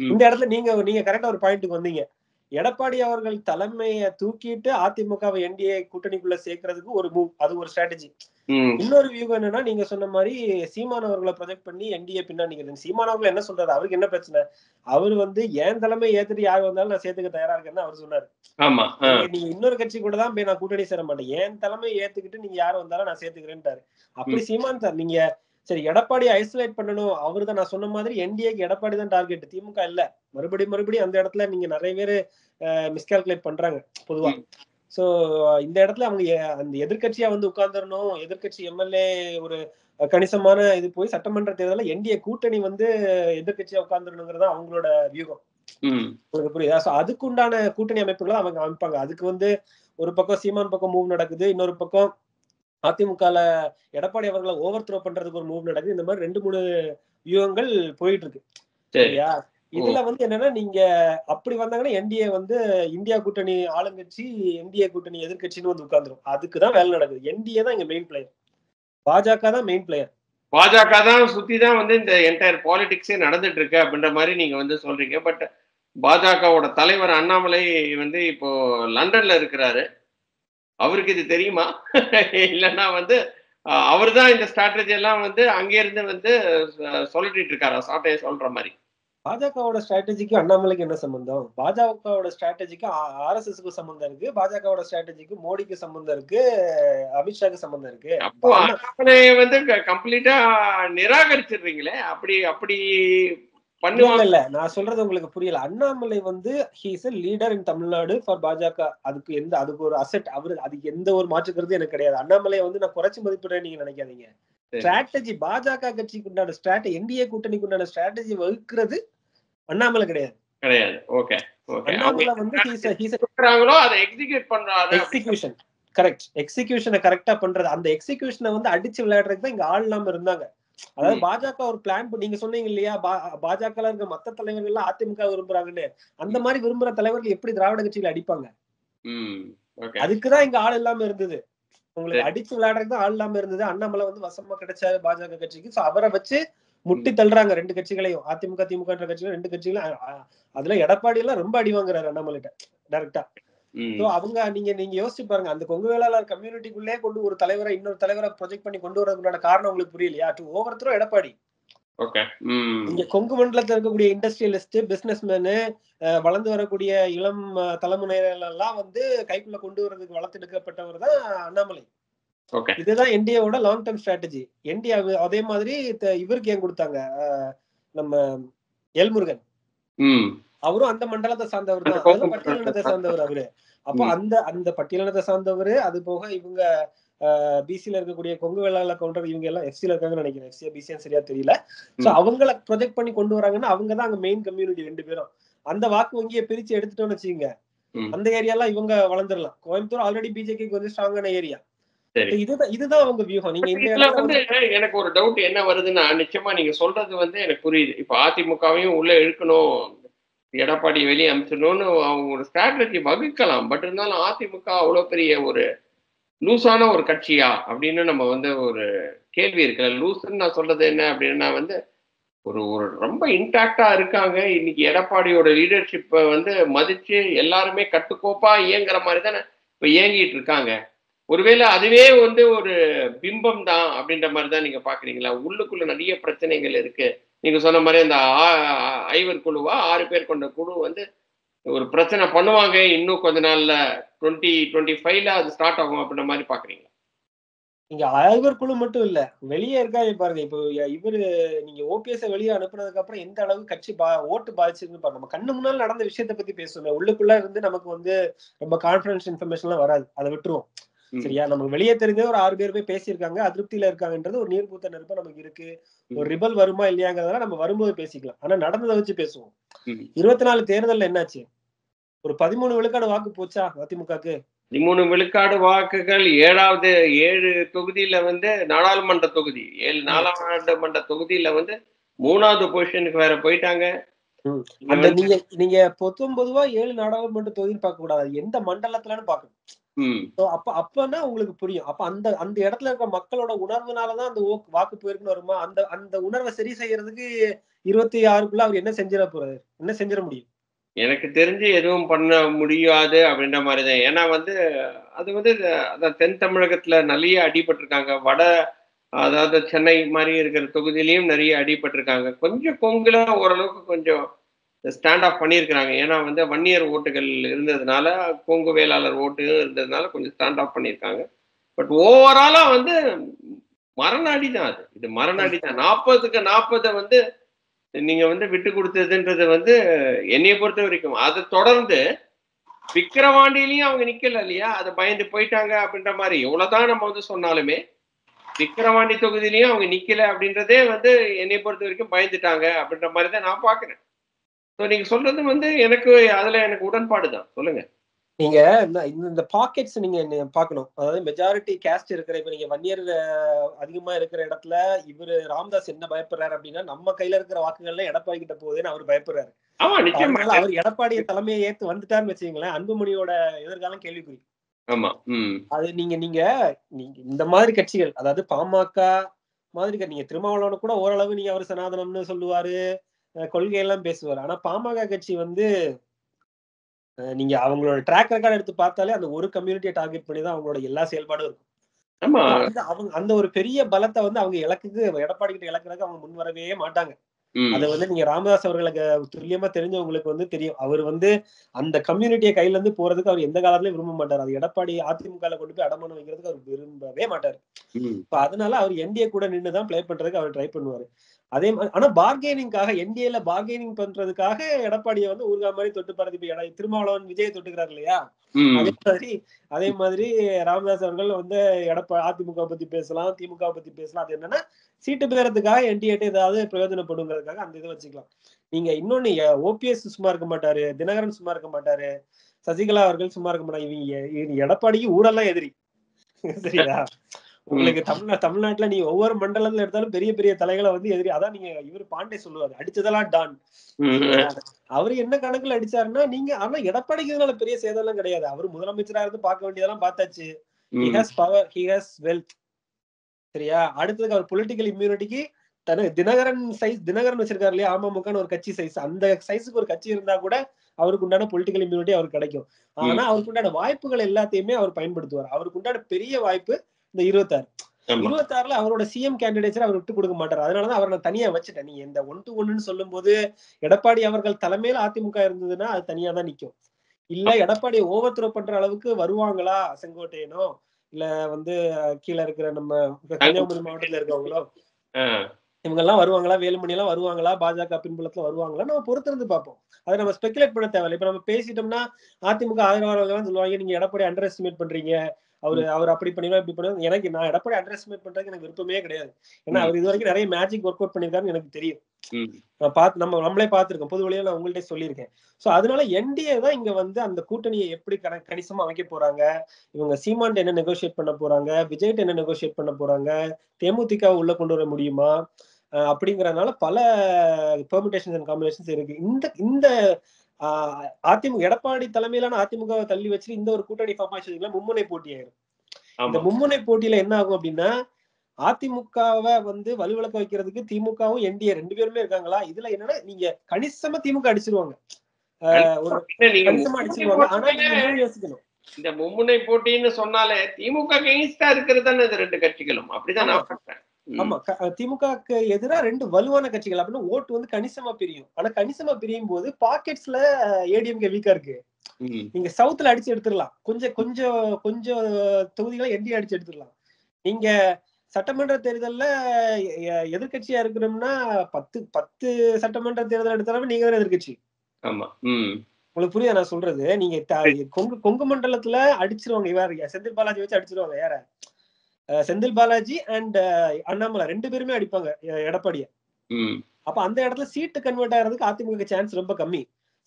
ம். இந்த இடத்துல நீங்க கரெக்டா ஒரு பாயிண்ட்டுக்கு வந்தீங்க. எடப்பாடி அவர்கள் தலைமையை தூக்கிட்டு அதிமுகவை என்டிஏ கூட்டணிக்குள்ள சேர்க்கறதுக்கு ஒரு மூவ், அது ஒரு ஸ்ட்ராட்டஜி. ம். இன்னொரு வியூகம் என்னன்னா நீங்க சொன்ன மாதிரி சீமான் அவர்களை ப்ரொஜெக்ட் பண்ணி என்டிஏ பின்னாடி சீமான் அவர்கள் என்ன சொல்றாரு, அவருக்கு என்ன பிரச்சனை, அவர் வந்து என் தலைமை ஏத்துட்டு யார் வந்தாலும் நான் சேர்த்துக்க தயாரா இருக்கேன்னு அவர் சொன்னாரு. ஆமா. நீங்க இன்னொரு கட்சி கூட தான் போய் நான் கூட்டணி சேர மாட்டேன், என் தலைமையை ஏத்துக்கிட்டு நீங்க யார் வந்தாலும் நான் சேர்த்துக்கிறேன்ட்டாரு. அப்படி சீமான் சார் நீங்க சரி எடப்பாடி ஐசோலேட் பண்ணணும், அவரு தான் நான் சொன்ன மாதிரி என்டிஏக்கு எடப்பாடி தான் டார்கெட், திமுக இல்ல. மறுபடியும் அந்த இடத்துல நீங்க நிறைய பேர் மிஸ்கால்குலேட் பண்றாங்க பொதுவா. சோ இந்த இடத்துல அவங்க அந்த எதிர்கட்சியா வந்து உட்கார்ந்துடணும், எதிர்கட்சி எம்எல்ஏ ஒரு கணிசமான இது போய் சட்டமன்ற தேர்தலில் என்டிஏ கூட்டணி வந்து எதிர்கட்சியா உட்கார்ந்துடணுங்கிறது அவங்களோட வியூகம். உங்களுக்கு புரியுதா? சோ அதுக்கு உண்டான கூட்டணி அமைப்புகளை அவங்க அமைப்பாங்க. அதுக்கு வந்து ஒரு பக்கம் சீமான் பக்கம் மூவ் நடக்குது, இன்னொரு பக்கம் அதிமுகல எடப்பாடி அவர்களை ஓவர் த்ரோ பண்றதுக்கு ஒரு மூவ் நடக்குது. இந்த மாதிரி 2-3 வியூகங்கள் போயிட்டு இருக்கு. சரியா? இதுல வந்து என்னன்னா நீங்க அப்படி வந்தாங்கன்னா என்டிஏ வந்து இந்தியா கூட்டணி ஆளுங்கட்சி, என்டிஏ கூட்டணி எதிர்கட்சின்னு வந்து உட்கார்ந்துரும். அதுக்குதான் வேலை நடக்குது. என்டிஏ தான் இங்க மெயின் பிளேயர், பாஜக தான் மெயின் பிளேயர். பாஜக தான் சுத்தி தான் வந்து இந்த என்டையர் பாலிடிக்ஸே நடந்துட்டு இருக்கு அப்படின்ற மாதிரி நீங்க வந்து சொல்றீங்க. பட் பாஜகவோட தலைவர் அண்ணாமலை வந்து இப்போ லண்டன்ல இருக்கிறாரு. அவருக்கு இது தெரியுமா? இல்லைன்னா வந்து அவர் தான் இந்த ஸ்ட்ராட்டஜி எல்லாம் வந்து அங்கே இருந்து வந்து சொல்லிட்டு இருக்காரா, சாட்டையை சொல்ற மாதிரி? பாஜகவோட ஸ்ட்ராட்டஜிக்கு அண்ணாமலைக்கு என்ன சம்பந்தம்? பாஜகவோட ஸ்ட்ராட்டஜிக்கு ஆர்எஸ்எஸ்க்கு சம்பந்தம் இருக்கு, பாஜகவோட ஸ்ட்ராட்டஜிக்கு மோடிக்கு சம்பந்தம் இருக்கு, அமித்ஷாக்கு சம்பந்தம் இருக்கு. அப்போ அண்ணாமலையை வந்து கம்ப்ளீட்டா நிராகரிச்சிடுறீங்களே, அப்படி பண்ணுவாங்க. இல்ல நான் சொல்றது உங்களுக்கு புரியல. அண்ணாமலை வந்து he is a leader in Tamil Nadu for பாஜக. அதுக்கு ஒரு அசெட், அவரு அதுக்கு எந்த ஒரு மாற்று கருத்து எனக்கு கிடையாது. அண்ணாமலையை வந்து நான் குறைச்சு மதிப்பிடுறேன் நீங்க நினைக்காதீங்க. ஸ்ட்ராட்டஜி பாஜக கட்சிக்கு உண்டான ஸ்ட்ராட்டஜி, என்டிஏ கூட்டணிக்கு உண்டான ஸ்ட்ராட்டஜி வகுக்கிறது அண்ணாமலை கிடையாது. ஓகே. அண்ணாமலை வந்து சொல்றாங்களோ அதை எக்ஸிக்யூட் பண்றாரு. எக்ஸிகியூஷன் கரெக்ட், எக்ஸிகியூஷனை கரெக்டா பண்றது. அந்த எக்ஸிகியூஷனை வந்து அடிச்சு விளையாடுறதுக்கு தான் இங்க ஆள் இல்லாம இருந்தாங்க. அதாவது பாஜக ஒரு பிளான், நீங்க சொன்னீங்க இல்லையா பாஜக இருக்க மத்த தலைவர்கள் எல்லாம் அதிமுக விரும்புறாங்கன்னு, அந்த மாதிரி விரும்புற தலைவர்கள் எப்படி திராவிட கட்சியில அடிப்பாங்க? அதுக்குதான் இங்க ஆள் இல்லாம இருந்தது. உங்களுக்கு அடிச்சு விளையாடுறதுக்கு ஆள் இல்லாம இருந்தது. அண்ணாமலை வந்து வசமா கிடைச்சாரு பாஜக கட்சிக்கு. அவரை வச்சு முட்டி தள்ளுறாங்க ரெண்டு கட்சிகளையும், அதிமுக திமுக கட்சிகளும், ரெண்டு கட்சிகளும். அதுல எடப்பாடி எல்லாம் ரொம்ப அடி வாங்குறாரு அண்ணாமலைட்ட டைரக்டா. அவங்க நீங்க யோசிச்சு பாருங்க, அந்த கொங்கு வேளாளர் கம்யூனிட்டிக்குள்ளே கொண்டு ஒரு தலைவரை இன்னொரு தலைவரை ப்ரொஜெக்ட் பண்ணி கொண்டு வரதுக்கான காரணம் உங்களுக்கு புரியலையா? டு ஓவர்த்ரோ எடப்பாடி. இங்க கொங்கு மண்டலத்தில் இருக்கக்கூடிய இண்டஸ்ட்ரியலிஸ்ட், பிசினஸ் மேனு, வளர்ந்து வரக்கூடிய இளம் தலைமுறைகள் எல்லாம் வந்து கைக்குள்ள கொண்டு வரதுக்கு வளர்த்தெடுக்கப்பட்டவர் தான் அண்ணாமலை. இதுதான் என்டிஏவோட லாங் டர்ம் ஸ்ட்ராட்டஜி. என்டிஏ அதே மாதிரி இவருக்கு ஏன் கொடுத்தாங்க, நம்ம எல்முருகன், அவரும் அந்த மண்டலத்தை சார்ந்தவர் தான், பட்டியலினத்தை சார்ந்தவர் அவரு. அப்போ அந்த பட்டியலினத்தை சார்ந்தவர், அது போக இவங்க பிசில இருக்கக்கூடிய கொங்கு வேளாளர் கவுண்டர், இவங்க எல்லாம் எஃப்சில இருக்காங்கன்னு நினைக்கிறேன், எஃப்சியா பிசியா சரியா தெரியல. சோ அவங்களை ப்ரொஜெக்ட் பண்ணி கொண்டு வராங்கன்னா அவங்கதான் அங்க மெயின் கம்யூனிட்டி. ரெண்டு பேரும் அந்த வாக்கு வங்கியை பிரிச்சு எடுத்துட்டோம்னு வச்சுக்கோங்க, அந்த ஏரியாலாம் இவங்க வளர்ந்துடலாம். கோயம்புத்தூர் ஆல்ரெடி பிஜேபிக்கு வந்து ஸ்ட்ராங்கான ஏரியா. இதுதான் அவங்க வியூகம். நீங்க இந்த வந்து எனக்கு ஒரு டவுட் என்ன வருதுன்னா, நிச்சயமா நீங்க சொல்றது வந்து எனக்கு புரியுது. இப்ப அதிமுகவையும் உள்ள இழுக்கணும், எடப்பாடி வெளியே அனுப்பிச்சணும்னு அவங்க ஒரு ஸ்ட்ராட்டஜி வகுக்கலாம். பட் இருந்தாலும் அதிமுக அவ்வளவு பெரிய ஒரு லூஸான ஒரு கட்சியா அப்படின்னு நம்ம வந்து ஒரு கேள்வி இருக்குல்ல. லூஸ்ன்னு நான் சொல்றது என்ன அப்படின்னா வந்து ஒரு ரொம்ப இன்டாக்டா இருக்காங்க. இன்னைக்கு எடப்பாடியோட லீடர்ஷிப்பை வந்து மதிச்சு எல்லாருமே கட்டுக்கோப்பா இயங்குற மாதிரி தானே இப்ப இயங்கிட்டு இருக்காங்க. ஒருவேளை அதுவே வந்து ஒரு பிம்பம் தான் அப்படின்ற மாதிரி தான் நீங்க பாக்குறீங்களா? உள்ளுக்குள்ள நிறைய பிரச்சனைகள் இருக்கு. நீங்க சொன்ன மாதிரி அந்த 5 குழுவா 6 பேர் கொண்ட குழு வந்து ஒரு பிரச்சனை பண்ணுவாங்க. இன்னும் கொஞ்ச நாள்ல 2025ல அது ஸ்டார்ட் ஆகும் அப்படின்ற மாதிரி பாக்குறீங்களா? இங்க 5 குழு மட்டும் இல்ல, வெளியே இருக்காங்க பாருங்க. இப்போ இவரு நீங்க ஓபிஎஸ் வெளியே அனுப்புனதுக்கு அப்புறம் எந்த அளவுக்கு கட்சி ஓட்டு பாதிச்சிருக்குன்னு பாருங்க. நம்ம கண்ணு முன்னால் நடந்த விஷயத்தை பத்தி பேசுவோம், உள்ளுக்குள்ள இருந்து நமக்கு வந்து ரொம்ப கான்ஃபிடன்ஸ் இன்ஃபர்மேஷன் எல்லாம் வராது, அதை விட்டுருவோம். சரியா? நமக்கு வெளியே தெரிஞ்ச ஒரு 6 பேர் போய் பேசியிருக்காங்க, அதிருப்தியில இருக்காங்கன்றது ஒரு நீர்பூத்த நெருப்பா நமக்கு இருக்கு. ஒரு ரிபல் வருமா இல்லையாங்கிறதெல்லாம் நம்ம வரும்போது பேசிக்கலாம். ஆனா நடந்ததை வச்சு பேசுவோம். 24 தேர்தல்ல என்னாச்சு? ஒரு 13 விழுக்காடு வாக்கு போச்சா அதிமுகக்கு? 13 விழுக்காடு வாக்குகள் 7 தொகுதியில வந்து நாடாளுமன்ற தொகுதி 7 நாடாளுமன்ற தொகுதியில வந்து 3வது பொசிஷனுக்கு வேற போயிட்டாங்க. அந்த நீங்க பொதுவா 7 நாடாளுமன்ற தொகுதின்னு பார்க்க கூடாது. எந்த மண்டலத்துலன்னு பார்க்கணும். அப்பன்னா உங்களுக்கு புரியும். அப்ப அந்த அந்த இடத்துல இருக்க மக்களோட உணர்வுனாலதான் அந்த வாக்கு போயிருக்குன்னு வருமா? அந்த அந்த உணர்வை சரி செய்யறதுக்கு 26க்குள்ள அவர் என்ன செஞ்சிட போறாரு? என்ன செஞ்சிட முடியும்? எனக்கு தெரிஞ்சு எதுவும் பண்ண முடியாது அப்படின்ற மாதிரிதான். ஏன்னா வந்து அது வந்து தென் தமிழகத்துல நிறைய அடிபட்டிருக்காங்க. அதாவது சென்னை மாதிரி இருக்கிற தொகுதியிலையும் நிறைய அடிபட்டிருக்காங்க. கொஞ்சம் கொங்குல ஓரளவுக்கு கொஞ்சம் ஸ்டாண்ட் ஆஃப் பண்ணியிருக்கிறாங்க. ஏன்னா வந்து வன்னியர் ஓட்டுகள் இருந்ததுனால, கொங்கு வேளாளர் ஓட்டு இருந்ததுனால கொஞ்சம் ஸ்டாண்ட் ஆஃப் பண்ணியிருக்காங்க. பட் ஓவராலா வந்து மரணாடி தான் அது. இது மரணாடி தான். 40க்கு 40 வந்து நீங்க வந்து விட்டு கொடுத்ததுன்றது வந்து என்னைய பொறுத்த வரைக்கும். அதை தொடர்ந்து விக்கிரவாண்டியிலையும் அவங்க நிக்கல இல்லையா? அதை பயந்து போயிட்டாங்க அப்படின்ற மாதிரி எவ்வளவுதான் நம்ம வந்து சொன்னாலுமே விக்கிரவாண்டி தொகுதியிலையும் அவங்க நிக்கல அப்படின்றதே வந்து என்னை பொறுத்த வரைக்கும் பயந்துட்டாங்க அப்படின்ற மாதிரி தான் நான் பாக்குறேன். நீங்க சொல்றது வந்து எனக்கு உடன்பாடு தான். சொல்லுங்க. நீங்க இந்த பாக்கெட்ஸ் நீங்க பாக்கணும். அதாவது மெஜாரிட்டி கேஸ்ட் இருக்கிற இப்ப நீங்க வன்னியர் அதிகமா இருக்கிற இடத்துல இவரு ராமதாஸ் என்ன பயப்படுறாரு அப்படின்னா, நம்ம கையில இருக்கிற வாக்குகள்ல எடப்பாடி கிட்ட போகுதுன்னு அவர் பயப்படுறாரு. ஆமா, நிச்சயமா. அவர் எடப்பாடிய தலைமையை ஏத்து வந்துட்டாருன்னு வச்சுக்கீங்களேன், அன்புமணியோட எதிர்காலம் கேள்விக்குறி. ஆமா. அது நீங்க நீங்க நீங்க இந்த மாதிரி கட்சிகள், அதாவது பாமக மாதிரி நீங்க திருமாவளவன கூட ஓரளவு நீங்க அவர் சனாதனம்னு சொல்லுவாரு, கொள்கையெல்லாம் பேசுவாரு. ஆனா பாமக கட்சி வந்து நீங்க அவங்களோட ட்ராக் ரெக்கார்ட் எடுத்து பார்த்தாலே அந்த ஒரு கம்யூனிட்டியை டார்கெட் பண்ணி தான் அவங்களோட எல்லா செயல்பாடும் இருக்கும். அந்த ஒரு பெரிய பலத்தை வந்து அவங்க எடப்பாடி கிட்ட இழக்கிறதுக்கு அவங்க முன் வரவே மாட்டாங்க. அதை வந்து நீங்க ராமதாஸ் அவர்களுக்கு துல்லியமா தெரிஞ்சவங்களுக்கு வந்து தெரியும். அவர் வந்து அந்த கம்யூனிட்டியை கையில இருந்து போறதுக்கு அவர் எந்த காலத்திலயும் விரும்ப மாட்டார். அது எடப்பாடி அதிமுக கொண்டு போய் அடமானம் வைக்கிறதுக்கு அவர் விரும்பவே மாட்டாரு. இப்ப அதனால அவர் என்டிஏ கூட நின்னுதான் பிளே பண்றதுக்கு அவர் ட்ரை பண்ணுவாரு. அதே மாதிரி ஆனா பார்கெனிங்காக என்டிஏல பார்கெனிங் பண்றதுக்காக எடப்பாடியை வந்து ஊர்கா மாதிரி தொட்டு பறந்து திருமாவளவன் விஜயை தொட்டுக்கிறார் இல்லையா? அதே மாதிரி ராமதாஸ் அவர்கள் வந்து அதிமுக பத்தி பேசலாம், திமுக பத்தி பேசலாம். அது என்னன்னா சீட்டு பேரத்துக்காக என்டிஏ ஏதாவது பிரயோஜனப்படுங்கிறதுக்காக அந்த இதை வச்சுக்கலாம். நீங்க இன்னொன்னு ஓபிஎஸ் சும்மா இருக்க மாட்டாரு, தினகரன் சும்மா இருக்க மாட்டாரு, சசிகலா அவர்கள் சும்மா இருக்க மாட்டாங்க. இவங்க எடப்பாடிக்கு ஊரெல்லாம் எதிரி. சரியா? உங்களுக்கு தமிழ்நாட்டுல நீ ஒவ்வொரு மண்டலத்துல எடுத்தாலும் பெரிய பெரிய தலைகளை வந்து எதிரி. அதான் நீங்க இவர் பாண்டே சொல்லுவாரு, அடிச்சதெல்லாம் டான். அவரு என்ன கணக்குல அடிச்சாருன்னா நீங்க ஆனா எடப்பாடிக்கு இதனால பெரிய சேதம் கிடையாது. அவரு முதலமைச்சரா இருந்து பார்க்க வேண்டியதெல்லாம் பார்த்தாச்சு. He has power, he has wealth. சரியா? அடுத்ததுக்கு அவர் பொலிட்டிக்கல் இம்யூனிட்டிக்கு தினகரன் வச்சிருக்காரு இல்லையா? அமமுகன்னு ஒரு கட்சி சைஸ், அந்த சைஸுக்கு ஒரு கட்சி இருந்தா கூட அவருக்கு உண்டான பொலிட்டிக்கல் இம்யூனிட்டி அவருக்கு கிடைக்கும். ஆனா அவருக்கு உண்டான வாய்ப்புகள் எல்லாத்தையுமே அவர் பயன்படுத்துவார். அவருக்கு உண்டான பெரிய வாய்ப்பு இந்த 26ல அவரோட சிஎம் கேண்டிடேட்ஸ் அவர் விட்டு கொடுக்க மாட்டார். அதனாலதான் அவரை நான் தனியா வச்சுட்டேன். நீ இந்த 1-to-1 சொல்லும் போது எடப்பாடி அவர்கள் தலைமையில அதிமுக இருந்ததுன்னா அது தனியா தான் நிக்கும். இல்ல எடப்பாடி ஓவர் த்ரோ பண்ற அளவுக்கு வருவாங்களா செங்கோட்டையனோ இல்ல வந்து கீழே இருக்கிற நம்ம கன்னியாகுமரி மாவட்டத்துல இருக்கவங்களோ இவங்க எல்லாம் வருவாங்களா, வேலுமணி எல்லாம் வருவாங்களா, பாஜக பின்புலத்துல வருவாங்களா, நம்ம பொறுத்திருந்து பார்ப்போம். அதை நம்ம ஸ்பெகுலேட் பண்ண தேவையில்லை. இப்ப நம்ம பேசிட்டோம்னா அதிமுக ஆதரவாளர்கள் சொல்லுவாங்க நீங்க எடப்பாடி அண்டர் எஸ்டிமேட் பண்றீங்க, அவர் அப்படி பண்ணிடுவா இப்படி பண்ணுவாங்க. எனக்கு நான் எடப்பாடி அண்டர் எஸ்டிமேட் பண்றதுக்கு எனக்கு விருப்பமே கிடையாது. ஏன்னா அவர் இது வரைக்கும் நிறைய மேஜிக் ஒர்க் அவுட் பண்ணிருக்காருன்னு எனக்கு தெரியும். நம்மளே பார்த்திருக்கோம், பொது வழியா நான் உங்கள்கிட்ட சொல்லியிருக்கேன். சோ அதனால என்டிஏ தான் இங்க வந்து அந்த கூட்டணியை எப்படி கணிசமா அமைக்க போறாங்க, இவங்க சீமான் என்ன நெகோசியேட் பண்ண போறாங்க, விஜய் என்ன நெகோசியேட் பண்ண போறாங்க, தேமுதிக உள்ள கொண்டு வர முடியுமா அப்படிங்கறதுனால பல பெர்முடேஷன்ஸ் அண்ட் காம்பினேஷன்ஸ் இருக்கு. இந்த அதிமுக எடப்பாடி தலைமையிலான அதிமுகவை தள்ளி வச்சு இந்த ஒரு கூட்டணி ஃபார்ம் ஆச்சு மும்முனை போட்டி ஆயிரும். இந்த மும்முனை போட்டியில என்ன ஆகும் அப்படின்னா அதிமுகவை வந்து வலுவிளக்க வைக்கிறதுக்கு திமுகவும் என்டிஏ 2 பேருமே இருக்காங்களா? இதுல என்னன்னா நீங்க கணிசமா திமுக அடிச்சிருவாங்க, கணிசமா அடிச்சிருவாங்க. ஆனா நீங்க யோசிக்கணும், இந்த மும்முனை போட்டின்னு சொன்னாலே திமுக எகெயின்ஸ்டா இருக்கிறது தானே இந்த 2 கட்சிகளும். அப்படிதான் நான் பார்க்கிறேன். ஆமா, திமுகக்கு எதிரா 2 வலுவான கட்சிகள் அப்படின்னு ஓட்டு வந்து கணிசமா பிரியும். ஆனா கணிசமா பிரியும் போது பாக்கெட்ஸ்ல ஏடிஎம்கே வீக்கா இருக்கு. நீங்க சவுத்ல அடிச்சு எடுத்துடலாம், கொஞ்சம் தொகுதிகளை என்டிஏ அடிச்சு எடுத்துடலாம். நீங்க சட்டமன்ற தேர்தல்ல எதிர்கட்சியா இருக்கணும்னா 10 சட்டமன்ற தேர்தல் எடுத்தாலும் நீங்க தான் எதிர்கட்சி. உங்களுக்கு புரியுதா நான் சொல்றது? நீங்க கொங்கு மண்டலத்துல அடிச்சிருவாங்க, இவர செந்தில் பாலாஜி வச்சு அடிச்சிருவாங்க. யார? செந்தில் பாலாஜி அண்ட் அண்ணாமலை 2 பேருமே அடிப்பாங்க எடப்பாடிய. அப்ப அந்த இடத்துல சீட்டு கன்வெர்ட் ஆகிறதுக்கு அதிமுக சான்ஸ் ரொம்ப கம்மி.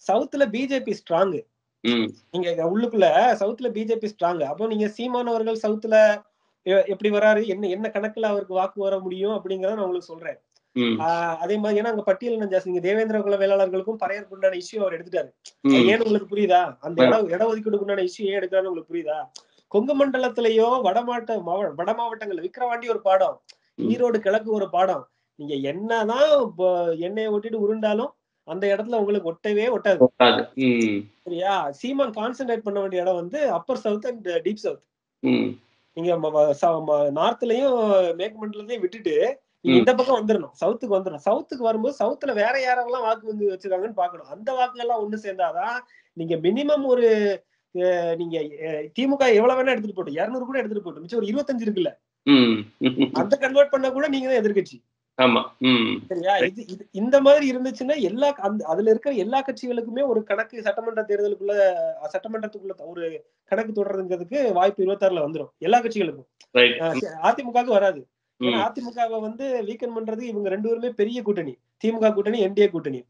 சவுத்துல பிஜேபி ஸ்ட்ராங். நீங்க உள்ளுக்குள்ள சவுத்துல பிஜேபி ஸ்ட்ராங். அப்போ நீங்க சீமான் அவர்கள் சவுத்துல எப்படி வராரு, என்ன கணக்குல அவருக்கு வாக்கு வர முடியும் அப்படிங்கறத நான் உங்களுக்கு சொல்றேன். அதே மாதிரி ஏன்னா அங்க பட்டியல் ஜாஸ்தி. நீங்க தேவேந்திர குல வேளாளர்களுக்கும் பறையருக்கு உண்டான இஷ்யூ அவர் எடுத்துட்டாரு. ஏன்னு உங்களுக்கு புரியுதா? அந்த இட ஒதுக்கீடுக்கு உண்டான இஷ்யூ ஏன் எடுக்கிறான்னு உங்களுக்கு புரியுதா? கொங்கு மண்டலத்திலேயோ வட மாவட்டங்கள்ல விக்கிரவாண்டி ஒரு பாடம், ஈரோடு கிழக்கு ஒரு பாடம். நீங்க என்னதான் எண்ணெயை ஒட்டிட்டு உருண்டாலும் அந்த இடத்துல உங்களுக்கு ஒட்டவே ஒட்டாது. சரியா? சீமான் கான்சென்ட்ரேட் பண்ண வேண்டிய இடம் வந்து upper south and deep south. நீங்க நார்த்லயும் மேற்கு மண்டலத்தையும் விட்டுட்டு இந்த பக்கம் வந்துடணும், சவுத்துக்கு வந்துடணும். சவுத்துக்கு வரும்போது சவுத்துல வேற யாரெல்லாம் வாக்கு வந்து வச்சிருக்காங்கன்னு பாக்கணும். அந்த வாக்கு எல்லாம் ஒண்ணு சேர்ந்தாதான் நீங்க மினிமம் ஒரு நீங்க திமுக எவ்வளவு வேணா எடுத்துட்டு போட்டு 200 கூட எடுத்துட்டு போட்டு மிச்சம் ஒரு 25 இருக்குல்ல, அந்த கன்வெர்ட் பண்ண கூட நீங்க தான் எதிர்கட்சி. சரியா? இந்த மாதிரி இருந்துச்சுன்னா எல்லா அதுல இருக்கிற எல்லா கட்சிகளுக்குமே ஒரு கணக்கு சட்டமன்ற தேர்தலுக்குள்ள சட்டமன்றத்துக்குள்ள ஒரு கணக்கு தொடர்றதுங்கிறதுக்கு வாய்ப்பு 26ல வந்துடும் எல்லா கட்சிகளுக்கும். அதிமுகவுக்கு வராது. ஏன்னா அதிமுகவை வந்து வீக்கன் பண்றது இவங்க 2 பேருமே பெரிய கூட்டணி, திமுக கூட்டணி, என்டிஏ கூட்டணி.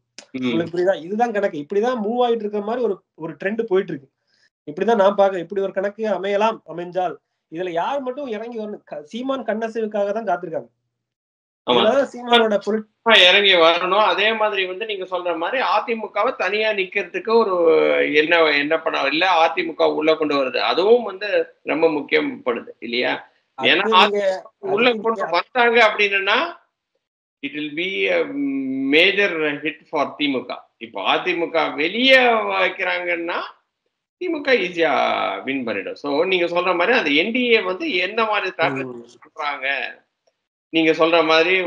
உங்களுக்கு புரியுதா? இதுதான் கணக்கு. இப்படிதான் மூவ் ஆயிட்டு இருக்கிற மாதிரி ஒரு ட்ரெண்ட் போயிட்டு இருக்கு. இப்படிதான் நான் பாக்க. இப்படி ஒரு கணக்கு அமைஞ்சால் இதுல யார் மட்டும் இறங்கி வரணும்? சீமான் கண்ணசைவுக்காக தான் காத்திருக்காங்க. இறங்கி வரணும். அதே மாதிரி வந்து நீங்க சொல்ற மாதிரி அதிமுகவை தனியா நிக்கிறதுக்கு ஒரு என்ன பண்ண இல்ல, அதிமுக உள்ள கொண்டு வருது, அதுவும் வந்து ரொம்ப முக்கியப்படுது இல்லையா? ஏன்னா உள்ள கொண்டு வந்தாங்க அப்படின்னா it will be major hit for DMK. இப்போ அதிமுக வெளியே வைக்கிறாங்கன்னா திமுக ஈஸியா வின் பண்ணிடும். சோ நீங்க சொல்ற மாதிரி அந்த என்டிஏ வந்து என்ன மாதிரி ஸ்ட்ராட்டஜி பண்றாங்க, நீங்க சொல்ற மாதிரி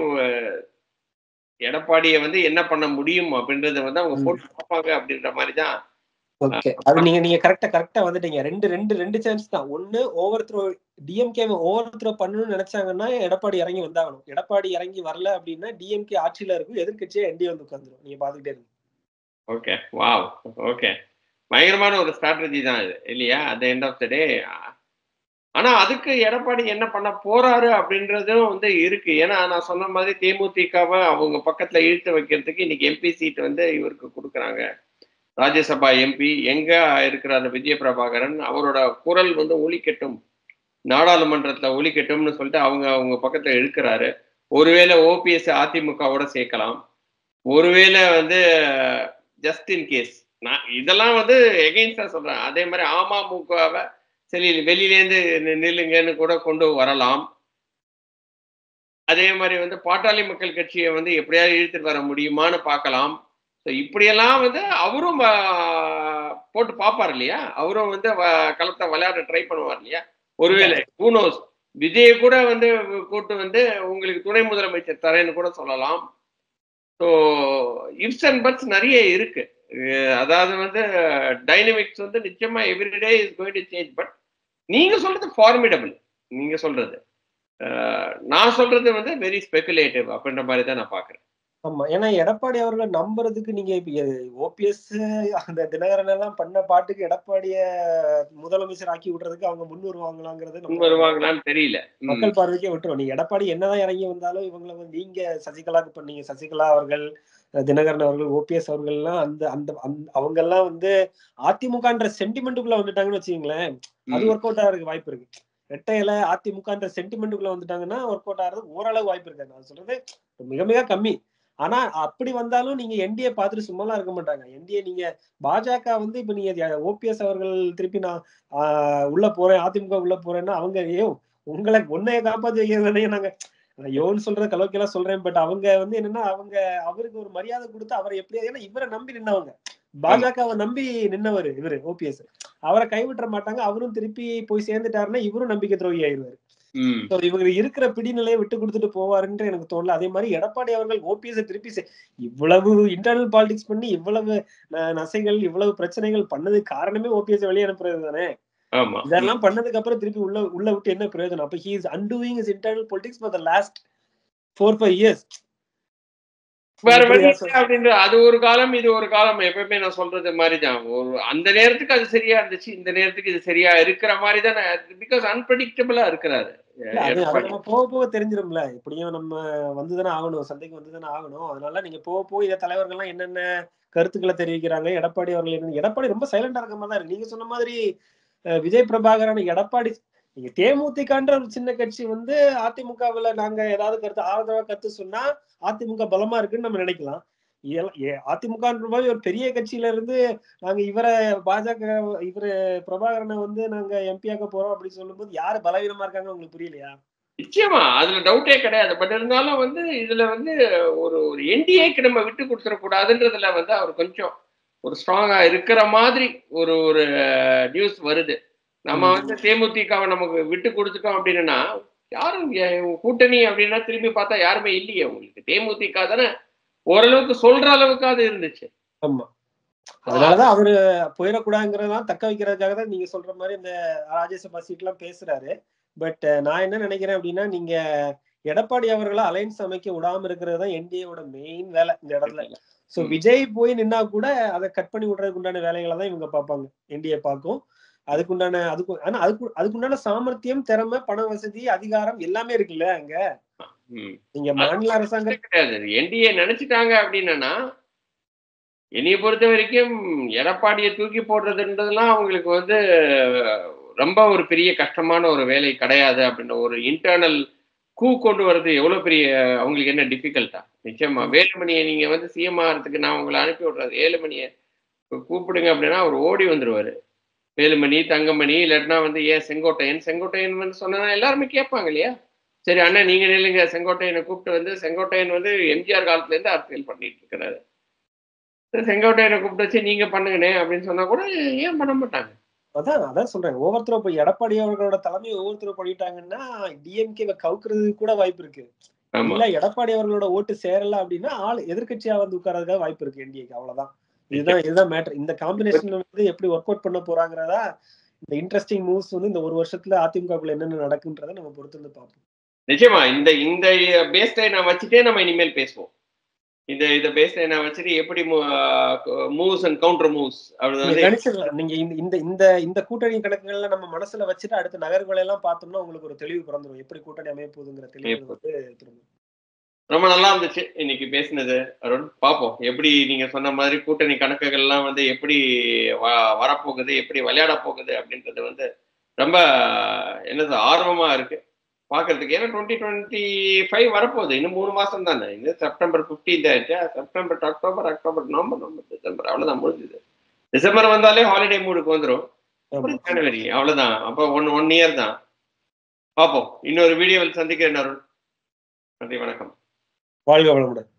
எடப்பாடியை வந்து என்ன பண்ண முடியும் அப்படின்றத வந்து அவங்க போட்டு பார்ப்பாங்க அப்படின்ற மாதிரி தான். ஓகே, அது நீங்க கரெக்டா வந்துட்டீங்க. ரெண்டு சான்ஸ் தான். ஒன்னு over throw, DMK over throw பண்ணணும்னு நினைச்சாங்கன்னா எடப்பாடி இறங்கி வந்தாகணும். எடப்பாடி இறங்கி வரல அப்படின்னா டிஎம்கே ஆட்சியில இருக்கும், எதிர்கட்சியே என்டிஏ வந்து உட்காந்துரும். நீங்க பாத்துக்கிட்டே இருக்கு. ஓகே, வாவ், ஓகே, பயங்கரமான ஒரு ஸ்ட்ராட்டஜி தான் இது இல்லையா? At the end of the day. ஆனா அதுக்கு எடப்பாடி என்ன பண்ண போறாரு அப்படின்றதும் வந்து இருக்கு. ஏன்னா நான் சொன்ன மாதிரி தேமுதிகவை அவங்க பக்கத்துல இழுத்து வைக்கிறதுக்கு இன்னைக்கு எம்பி சீட் வந்து இவருக்கு கொடுக்குறாங்க. ராஜ்யசபா எம்பி எங்க இருக்கிறாரு விஜய பிரபாகரன், அவரோட குரல் வந்து ஒலிக்கட்டும், நாடாளுமன்றத்துல ஒலிக்கட்டும்னு சொல்லிட்டு அவங்க பக்கத்துல இழுக்கிறாரு. ஒருவேளை ஓபிஎஸ் அதிமுகவோட சேர்க்கலாம், ஒருவேளை வந்து ஜஸ்ட் இன் கேஸ். நான் இதெல்லாம் வந்து எகெயின்ஸ்டா சொல்றேன். அதே மாதிரி அமமுகவை சரி வெளியிலேருந்து நில்லுங்கன்னு கூட கொண்டு வரலாம். அதே மாதிரி வந்து பாட்டாளி மக்கள் கட்சியை வந்து எப்படியாவது இழுத்துட்டு வர முடியுமான்னு பார்க்கலாம். இப்படியெல்லாம் வந்து அவரும் போட்டு பார்ப்பார் இல்லையா? அவரும் வந்து களத்தை விளையாட ட்ரை பண்ணுவார் இல்லையா? ஒருவேளை ஹூனோஸ் விஜயை கூட வந்து கூட்டு வந்து உங்களுக்கு துணை முதலமைச்சர் தரேன்னு கூட சொல்லலாம். ஸோ இஃப்ஸ் அண்ட் பட்ஸ் நிறைய இருக்கு. அதாவது வந்து டைனமிக்ஸ் வந்து நிச்சயமா everyday is going to change. But நீங்க சொல்றது ஃபார்மிடபிள். நீங்க சொல்றது, நான் சொல்றது வந்து வெரி ஸ்பெகுலேட்டிவ் அப்படின்ற மாதிரி தான் நான் பாக்குறேன். ஆமா, ஏன்னா எடப்பாடி அவர்களை நம்புறதுக்கு நீங்க ஓபிஎஸ் அந்த தினகரன் எல்லாம் பண்ண பாட்டுக்கு எடப்பாடிய முதலமைச்சர் ஆக்கி விடுறதுக்கு அவங்க முன்வருவாங்களான்னு தெரியல. மக்கள் பார்வைக்கே விட்டுரும். நீங்க எடப்பாடி என்னதான் இறங்கி வந்தாலும் இவங்களை வந்து நீங்க சசிகலாவுக்கு பண்ணீங்க, சசிகலா அவர்கள், தினகரன் அவர்கள், ஓபிஎஸ் அவர்கள் எல்லாம் அந்த அவங்க எல்லாம் வந்து அதிமுகன்ற சென்டிமெண்ட்டுக்குள்ள வந்துட்டாங்கன்னு வச்சுக்கீங்களேன், அது ஒர்க் அவுட் ஆகிறதுக்கு வாய்ப்பு இருக்கு. ரெட்டையில அதிமுகன்ற சென்டிமெண்ட்டுக்குள்ள வந்துட்டாங்கன்னா ஒர்க் அவுட் ஆகிறது ஓரளவு வாய்ப்பு இருக்காது. நான் சொல்றது மிக மிக கம்மி. ஆனா அப்படி வந்தாலும் நீங்க என்டிஏ பார்த்துட்டு சும்மாலாம் இருக்க மாட்டாங்க. என்டிஏ நீங்க பாஜக வந்து இப்ப நீங்க ஓபிஎஸ் அவர்கள் திருப்பி நான் உள்ள போறேன், அதிமுக உள்ள போறேன்னா அவங்க உங்களை ஒன்னைய காப்பாத்தி வைக்கிறதானே நாங்க யோன்னு சொல்ற கலோக்கியெல்லாம் சொல்றேன். பட் அவங்க வந்து என்னன்னா அவங்க அவருக்கு ஒரு மரியாதை கொடுத்து அவரை எப்படியா, ஏன்னா இவரை நம்பி நின்னவங்க, பாஜகவை நம்பி நின்னவர் இவரு ஓபிஎஸ், அவரை கைவிட்டுற மாட்டாங்க. அவரும் திருப்பி போய் சேர்ந்துட்டாருன்னா இவரும் நம்பிக்கை துரோகி ஆயிடுவாரு. இவங்க இருக்கிற பிடிநிலையை விட்டு கொடுத்துட்டு போவாருன்னு எனக்கு தோணல. அதே மாதிரி எடப்பாடி அவர்கள் ஓபிஎஸ் திருப்பி இவ்வளவு இன்டர்னல் பாலிடிக்ஸ் பண்ணி இவ்வளவு நசைகள் இவ்வளவு பிரச்சனைகள் பண்ணது காரணமே ஓபிஎஸ் வெளியே அனுப்புறது தானே. இதெல்லாம் பண்ணதுக்கு அப்புறம் திருப்பி உள்ள விட்டு என்ன பிரயோஜனம்? அப்ப he is undoing his internal politics for the last 4-5 years. வேற வழி இப்படிதான் இல்லை அப்படின்ற அது ஒரு காலம் இது ஒரு காலம் எப்பவுமே நான் சொல்றது மாதிரிதான். ஒரு அந்த நேரத்துக்கு அது சரியா இருந்துச்சு, இந்த நேரத்துக்கு இது சரியா இருக்கிற மாதிரி தான். பிகாஸ் அன்பிரடிக்டபிளா இருக்கிறாரு இல்ல அது அது எடப்பாடி. நம்ம போக போக தெரிஞ்சிரும்ல. எப்படியும் நம்ம வந்துதானே ஆகணும். சந்தைக்கு வந்துதானே ஆகணும். அதனால நீங்க போக போக இந்த தலைவர்கள்லாம் என்னென்ன கருத்துக்கள தெரிவிக்கிறாங்க. எடப்பாடி அவர்கள் என்ன எடப்பாடி ரொம்ப சைலண்டா இருக்க மாரி தான் இருக்கு. நீங்க சொன்ன மாதிரி விஜய் பிரபாகரன், எடப்பாடி நீங்க தேமுதிகன்ற ஒரு சின்ன கட்சி வந்து அதிமுகவுல நாங்க ஏதாவது கருத்து ஆதரவா கருத்து சொன்னா, அதிமுக பலமா இருக்குன்னு நம்ம நினைக்கலாம். அதிமுகன்ற மாரி ஒரு பெரிய கட்சியில இருந்து நாங்க பாஜக இவரு பிரபாகரன வந்து நாங்க எம்பி ஆக்க போறோம் அப்படின்னு சொல்லும்போது, யாரு பலவீனமா இருக்காங்கன்னு உங்களுக்கு புரியலையா? நிச்சயமா அதுல டவுட்டே கிடையாது. பட் இருந்தாலும் வந்து இதுல வந்து ஒரு ஒரு என்டிஏக்கு நம்ம விட்டு கொடுத்துடக் கூடாதுன்றதுல வந்து அவர் கொஞ்சம் ஒரு ஸ்ட்ராங்கா இருக்கிற மாதிரி ஒரு ஒரு நியூஸ் வருது. நம்ம வந்து ம். தேமுதிகவை நமக்கு விட்டு கொடுத்துட்டோம் அப்படின்னா, யாரும் கூட்டணி அப்படின்னா திரும்பி பார்த்தா யாருமே இல்லையே உங்களுக்கு. தேமுதிக தானே ஓரளவுக்கு சொல்ற அளவுக்காவது இருந்துச்சு. ஆமா. So, அதனாலதான் அவரு போயிடக்கூடாதுங்கிறதெல்லாம் தக்க வைக்கிறதுக்காக தான் நீங்க சொல்ற மாரி இந்த ராஜ்யசபா சீட்லாம் பேசுறாரு. பட் நான் என்ன நினைக்கிறேன் அப்படின்னா, நீங்க எடப்பாடி அவர்கள அலைன்ஸ் அமைக்க விடாம இருக்கிறது தான் என்டிஏவோட மெயின் வேலை இந்த இடத்துல. சோ ம். விஜய் போய் நின்னா கூட அத கட் பண்ணி விடுறதுக்கு உண்டான வேலைகள தான் இவங்க பார்ப்பாங்க. என்டிஏ பார்க்கும். அதுக்குண்டான சாமர்த்தியம், திறமை, பண வசதி, அதிகாரம் எல்லாமே இருக்குல்ல அங்க. ம். நீங்க அது மாநில அரசாங்க கிடையாது. என்டிஏ நினைச்சிட்டாங்க அப்படின்னா, என்னைய பொறுத்த வரைக்கும் எடப்பாடிய தூக்கி போடுறதுன்றதெல்லாம் அவங்களுக்கு வந்து ரொம்ப ஒரு பெரிய கஷ்டமான ஒரு வேலை கிடையாது அப்படின்ற ஒரு இன்டர்னல் கொண்டு வர்றது எவ்வளவு பெரிய அவங்களுக்கு என்ன டிஃபிகல்ட்டா? நிச்சயமா. ம். வேலுமணிய நீங்க வந்து சிஎம் ஆகுறதுக்கு நான் உங்கள அனுப்பி விடுறது. வேலுமணிய கூப்பிடுங்க அப்படின்னா, அவரு ஓடி வந்துருவாரு. வேலுமணி, தங்கமணி இல்லாட்டினா வந்து ஏன் செங்கோட்டையன், செங்கோட்டையன் வந்து சொன்னா எல்லாருமே கேட்பாங்க இல்லையா? சரி அண்ணா நீங்க நில்லுங்க. செங்கோட்டையன கூப்பிட்டு வந்து செங்கோட்டையன் வந்து எம்ஜிஆர் காலத்துல இருந்து அரசியல் பண்ணிட்டு இருக்கிறாரு. செங்கோட்டையன கூப்பிட்டு வச்சு நீங்க பண்ணுங்கண்ணே அப்படின்னு சொன்னா கூட ஏன் பண்ண மாட்டாங்க? அதான் சொல்றேன். ஒவ்வொருத்தரும் இப்ப எடப்பாடி அவர்களோட தலைமையை ஒவ்வொருத்தரும் பண்ணிட்டாங்கன்னா, டிஎம்கேவ கவுக்குறதுக்கு கூட வாய்ப்பு இருக்கு. ஆமா. இல்ல எடப்பாடி அவர்களோட ஓட்டு சேரல அப்படின்னா, எதிர்க்கட்சியா வந்து உட்கார்றதுக்காக வாய்ப்பு இருக்கு என்டிஏக்கு அவ்வளவுதான். நிச்சயம். இதுதான் மேட்டர். இந்த காம்பினேஷன் வந்து எப்படி ஒர்க் அவுட் பண்ண போறாங்கிறதா, இந்த இன்ட்ரஸ்டிங் மூவ்ஸ் வந்து இந்த 1 வருஷத்துல அதிமுகக்குள்ள என்னென்ன நடக்குன்றத நம்ம பொறுத்திருந்து பார்ப்போம். நிச்சயமா. இந்த இந்த பேஸ் லைன வச்சுட்டே நம்ம இனிமேல் பேசுவோம். இந்த இத பேஸ் லைன வச்சுட்டு எப்படி மூவ்ஸ் அண்ட் கவுண்டர் மூவ்ஸ் அது நீங்க வந்து கணிச்சிடலாம். நீங்க இந்த இந்த இந்த இந்த கூட்டணி கணக்குகள்ல நம்ம மனசுல வச்சுட்டு அடுத்த நகர்வுகளை எல்லாம் பார்த்தோம்னா, உங்களுக்கு ஒரு தெளிவு பிறந்துரும். எப்படி கூட்டணி அமைய போகுதுங்கிற தெளிவு வந்து திரும்பும். ரொம்ப நல்லா இருந்துச்சு இன்னைக்கு பேசினது அருண். பார்ப்போம் எப்படி நீங்க சொன்ன மாதிரி கூட்டணி கணக்குகள்லாம் வந்து எப்படி வரப்போகுது, எப்படி விளையாட போகுது அப்படின்றது வந்து ரொம்ப என்னது ஆர்வமா இருக்கு பார்க்கறதுக்கு. ஏன்னா 2025 வரப்போகுது. இன்னும் 3 மாசம் தானே. இன்னும் செப்டம்பர் 15 ஆயிடுச்சா? செப்டம்பர், அக்டோபர், நவம்பர், டிசம்பர் அவ்வளவுதான் முடிஞ்சுது. டிசம்பர் வந்தாலே ஹாலிடே மூடுக்கு வந்துரும். ஆமா. அப்புறம் ஜனவரி அவ்வளவுதான். அப்போ ஒன் இயர் தான். பார்ப்போம். இன்னொரு வீடியோவில் சந்திக்கிறேன் அருண். நன்றி, வணக்கம். வாழ்க வளமுடன்.